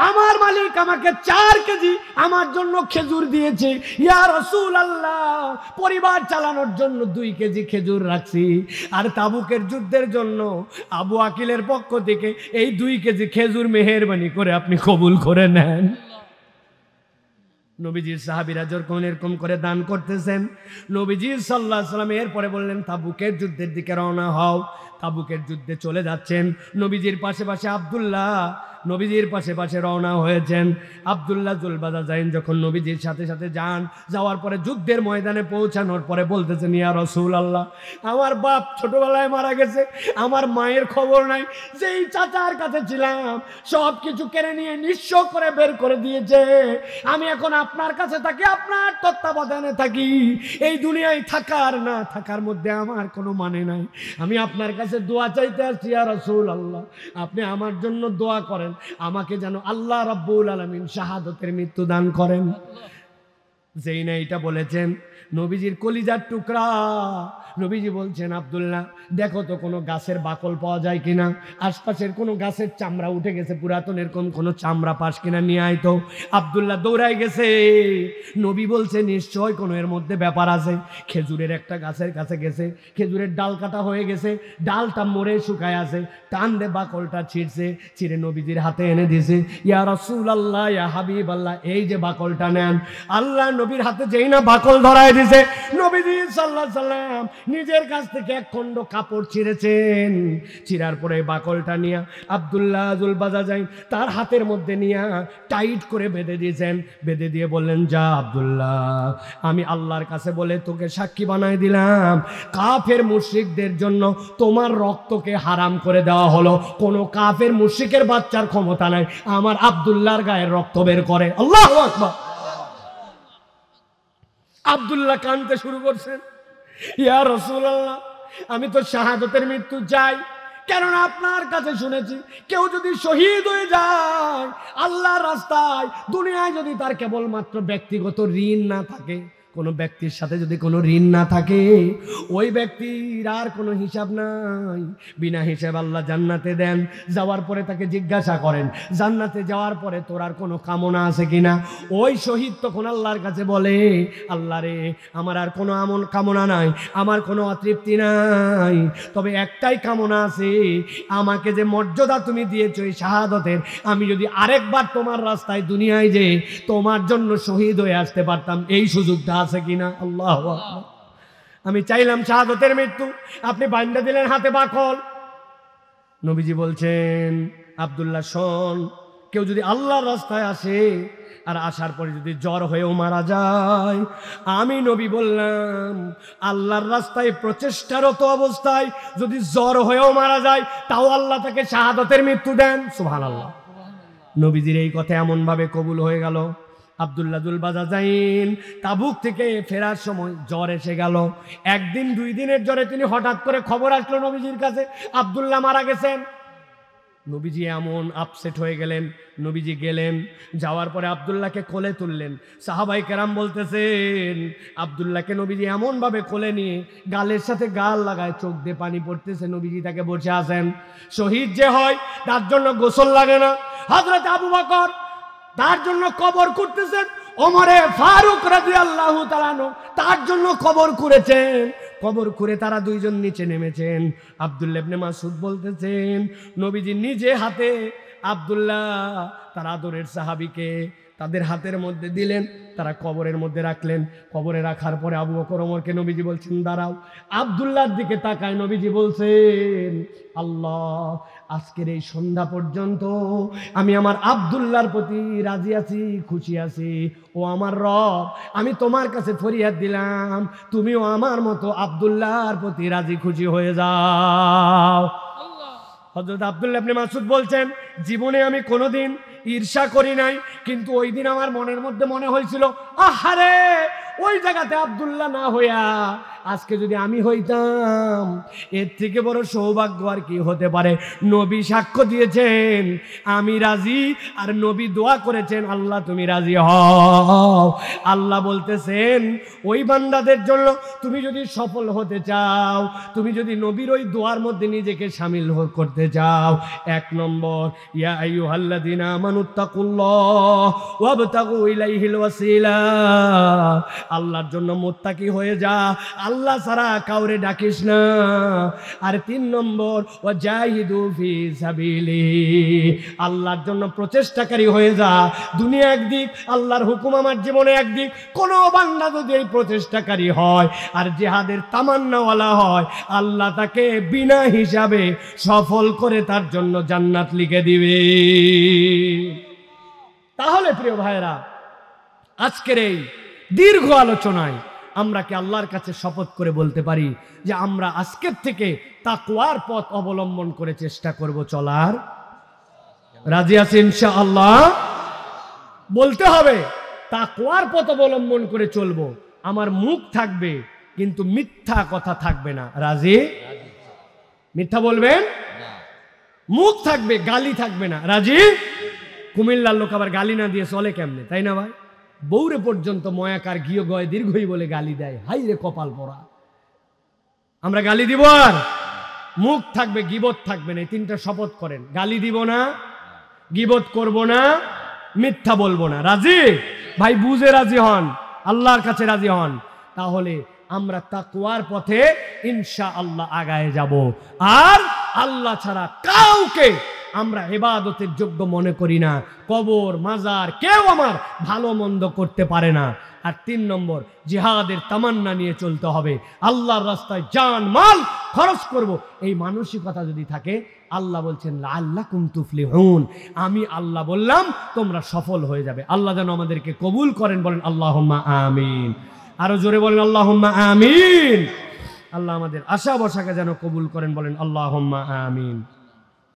[SPEAKER 1] আমার মালিক আমাকে 4 কেজি আমার জন্য খেজুর দিয়েছে। ইয়া রাসূলুল্লাহ, পরিবার চালানোর জন্য 2 কেজি খেজুর রাখছি, আর তাবুকের যুদ্ধের জন্য আবু আকিলের পক্ষ থেকে এই 2 কেজি খেজুর মেহেরবানি করে আপনি কবুল করে নেন। নবীজির সাহাবীরা যখন এরকম করে দান করতেছেন, নবীজি সাল্লাল্লাহু আলাইহি ওয়াসাল্লাম এরপরে বললেন তাবুকের যুদ্ধের দিকে রওনা হও। তাবুকের যুদ্ধে চলে যাচ্ছেন। নবীজির পাশে পাশে আব্দুল্লাহ নবীজির পাশে পাশে রওনা হয়েছেন। আব্দুল্লাহ জুলবাজাইন যখন নবীজির সাথে সাথে যান, যাওয়ার পরে যুদ্ধের ময়দানে পৌঁছানোর পরে বলতেছেন ইয়া রাসূলুল্লাহ, আমার বাপ ছোটবেলায় মারা গেছে, আমার মায়ের খবর নাই, যেই চাচার কাছে ছিলাম সব কিছু কেড়ে নিয়ে নিঃস্ব করে বের করে দিয়েছে। আমি এখন আপনার কাছে থাকি, আপনার তত্ত্বাবধানে থাকি। এই দুনিয়ায় থাকার না থাকার মধ্যে আমার কোনো মানে নাই। আমি আপনার কাছে দোয়া চাইতে আসছি ইয়া রাসূলুল্লাহ, আপনি আমার জন্য দোয়া করেন, আমাকে যেন আল্লাহ রাব্বুল আলামিন শাহাদাতের মৃত্যু দান করেন। যেই না এটা বলেছেন, নবীজির কলিজার টুকরা নবীজি বলছেন আব্দুল্লাহ দেখো তো কোনো গাছের বাকল পাওয়া যায় কিনা, আশপাশের কোনো গাছের চামড়া উঠে গেছে পুরাতন, এরকম কোনো চামড়া পাশ কিনা নিয়ে আইতো। আব্দুল্লাহ দৌড়াই গেছে। নবী বলছে নিশ্চয় কোনো এর মধ্যে ব্যাপার আছে। খেজুরের একটা গাছের কাছে গেছে, খেজুরের ডাল কাটা হয়ে গেছে, ডালটা মরে শুকায় আছে, টান দে বাকলটা ছিঁড়ছে, ছিঁড়ে নবীজির হাতে এনে দিয়েছে। ইয়া রাসূলুল্লাহ, ইয়া হাবিবাল্লাহ, এই যে বাকলটা নেন। আল্লাহ নবীর হাতে যেই না বাকল ধরায় দিছে, নবীজি সাল্লাল্লাহু আলাইহি সাল্লাম নিজের কাছ থেকে এক খণ্ড কাপড় ছিঁড়েছেন। ছিঁড়ার পরে বাকলটা নিয়ে আব্দুল্লাহ জুলবাজাইন তার হাতের মধ্যে নিয়ে টাইট করে বেঁধে দিয়েছেন। বেঁধে দিয়ে বললেন যা আব্দুল্লাহ, আমি আল্লাহর কাছে বলে তোকে সাক্ষী বানাই দিলাম, কাফের মুশরিকদের জন্য তোমার রক্তকে হারাম করে দেওয়া হলো। কোনো কাফের মুশরিকের বাচ্চার ক্ষমতা নাই আমার আব্দুল্লাহর গায়ের রক্ত বের করে। আল্লাহু আকবার। আব্দুল্লাহ কাঁদতে শুরু করছেন, ইয়া রাসূলুল্লাহ, আমি তো শাহাদাতের মৃত্যু চাই, কেননা আপনার কাছে শুনেছি কেউ যদি শহীদ হয়ে যায় আল্লাহর রাস্তায়, দুনিয়ায় যদি তার কেবলমাত্র ব্যক্তিগত ঋণ না থাকে, কোনো ব্যক্তির সাথে যদি কোনো ঋণ না থাকে, ওই ব্যক্তির আর কোনো হিসাব নাই। বিনা হিসাব আল্লাহ জান্নাতে দেন। যাওয়ার পরে তাকে জিজ্ঞাসা করেন জান্নাতে যাওয়ার পরে তোর আর কোনো কামনা আছে কিনা। ওই শহীদ তখন আল্লাহর কাছে বলে আল্লাহ রে, আমার আর কোনো কামনা নাই, আমার কোনো অতৃপ্তি নাই, তবে একটাই কামনা আছে, আমাকে যে মর্যাদা তুমি দিয়েছো এই শাহাদাতের, আমি যদি আরেকবার তোমার রাস্তায় দুনিয়ায় যে তোমার জন্য শহীদ হয়ে আসতে পারতাম, এই সুযোগটা আছে কিনা। আল্লাহু আকবার। আমি চাইলাম শাহাদাতের মৃত্যু, আপনি বান্দা দিলেন হাতে বাকল। নবীজি বলছেন আব্দুল্লাহ শোন, কেউ যদি আল্লাহর রাস্তায় আসে আর আসার পরে যদি জ্বর হয়েও মারা যায়, আমি নবী বললাম আল্লাহর রাস্তায় প্রচেষ্টারত অবস্থায় যদি জ্বর হয়েও মারা যায় তাও আল্লাহ তাকে শাহাদাতের মৃত্যু দেন। সুবহানাল্লাহ। নবীজির এই কথা এমন ভাবে কবুল হয়ে গেল। আব্দুল্লাহ জুলবাজাইন তাবুক থেকে ফেরার সময় জ্বর এসে গেল। একদিন 2 দিনের জ্বরে তিনি হঠাৎ করে খবর আসলো নবীজির কাছে আব্দুল্লাহ মারা গেছেন। নবীজি এমন আপসেট হয়ে গেলেন। নবীজি গেলেন, যাওয়ার পরে আব্দুল্লাহকে কোলে তুললেন। সাহাবাই কেরাম বলতেছেন আব্দুল্লাহকে নবীজি এমন ভাবে কোলে নিয়ে গালের সাথে গাল লাগায়, চোখ দিয়ে পানি পড়তেছে। নবীজি তাকে বসে আছেন। শহীদ যে হয় তার জন্য গোসল লাগে না। হযরত আবু বকর তার জন্য কবর করতেছেন, ওমরে ফারুক রাদিয়াল্লাহু তাআলা আনহু তার জন্য কবর করেছেন। কবর করে তারা 2 জন নিচে নেমেছেন। আব্দুল্লাহ ইবনে মাসউদ বলতেছেন নবীজি নিজে হাতে আব্দুল্লাহ তার আদরের সাহাবীকে তাদের হাতের মধ্যে দিলেন, তারা কবরের মধ্যে রাখলেন। কবরে রাখার পরে আবু বকর ওমরকে নবীজি বলছেন দাঁড়াও। আব্দুল্লাহর দিকে তাকায় নবীজি বলছেন আল্লাহ, আজকের এই সন্ধ্যা পর্যন্ত আমি আমার আব্দুল্লাহর প্রতি রাজি আছি, খুশি আছি। ও আমার রব, আমি তোমার কাছে ফরিয়াদ দিলাম, তুমিও আমার মতো আব্দুল্লাহর প্রতি রাজি খুশি হয়ে যাও। হযরত আব্দুল্লাহ ইবনে মাসউদ বলছেন জীবনে আমি কোনোদিন ঈর্ষা করি নাই, কিন্তু ওই দিন আমার মনের মধ্যে মনে হয়েছিল আহারে ওই জায়গাতে আব্দুল্লাহ না হইয়া আজকে যদি আমি হইতাম, এর থেকে বড় সৌভাগ্য আর কি হতে পারে। নবী সাক্ষ্য দিয়েছেন আমি রাজি, আর নবী দোয়া করেছেন আল্লাহ তুমি রাজি হও। আল্লাহ বলতেছেন ওই বান্দাদের জন্য তুমি যদি সফল হতে চাও, তুমি যদি নবীর ওই দোয়ার মধ্যে নিজেকে শামিল করতে চাও, 1 নম্বর ইয়া আইয়ুহাল্লাযীনা আমানুত্তাকুল্লাহ ওয়াবতাগু ইলাইহিল ওয়াসিলা, আল্লাহর জন্য মুত্তাকি হয়ে যা, আল্লাহ ছাড়া কাউরে ডাকিস না। আর 3 নম্বর ওয়াজাহিদু ফি সাবিলিহি, আল্লাহর জন্য প্রচেষ্টাকারী হয়ে যা। দুনিয়া একদিক, আল্লাহর হুকুম আমার জীবনে একদিক। কোন বান্দা যদি এই প্রচেষ্টাকারী হয় আর জিহাদের তামান্নাওয়ালা হয়, আল্লাহ তাকে বিনা হিসাবে সফল করে তার জন্য জান্নাত লিখে দিবে। তাহলে প্রিয় ভাইরা, আজকের এই দীর্ঘ আলোচনায় আমরা কি আল্লাহর কাছে শপথ করে বলতে পারি যে আমরা আজকের থেকে তাকওয়ার পথ অবলম্বন করে চেষ্টা করব চলার? রাজি আছি ইনশাআল্লাহ? বলতে হবে তাকওয়ার পথ অবলম্বন করে চলবো, আমার মুখ থাকবে কিন্তু মিথ্যা কথা থাকবে না। রাজি? মিথ্যা বলবেন? মুখ থাকবে, গালি থাকবে না। রাজি? কুমিল্লার লোক আবার গালি না দিয়ে চলে কেমনে, তাই না ভাই? বৌরে পর্যন্ত ময়াকার ঘিও গয় দীর্ঘই বলে গালি দেয়। হাই রে কপাল পড়া, আমরা গালি দিব? আর মুখ থাকবে, গীবত থাকবে না। এই 3টা শপথ করেন, গালি দিব না, গীবত করব না, মিথ্যা বলবো না। রাজি ভাই? বুঝে রাজি হন, আল্লাহর কাছে রাজি হন, তাহলে আমরা তাকওয়ার পথে ইনশাআল্লাহ আগায়ে যাব। আর আল্লাহ ছাড়া কাউকে আমরা ইবাদতের যোগ্য মনে করি না। কবর, মাজার কেউ আমার ভালো মন্দ করতে পারে না। আর 3 নম্বর জিহাদের তামান্না নিয়ে চলতে হবে, আল্লাহর রাস্তায় জান মাল খরচ করব, এই মানসিকতা যদি থাকে, আল্লাহ বলছেন লাআল্লাকুম তুফলিহুন, আমি আল্লাহ বললাম তোমরা সফল হয়ে যাবে। আল্লাহ যেন আমাদেরকে কবুল করেন, বলেন আল্লাহুম্মা আমিন। আরো জোরে বলেন আল্লাহুম্মা আমিন। আল্লাহ আমাদের আশা বসাকে যেন কবুল করেন, বলেন আল্লাহুম্মা আমিন।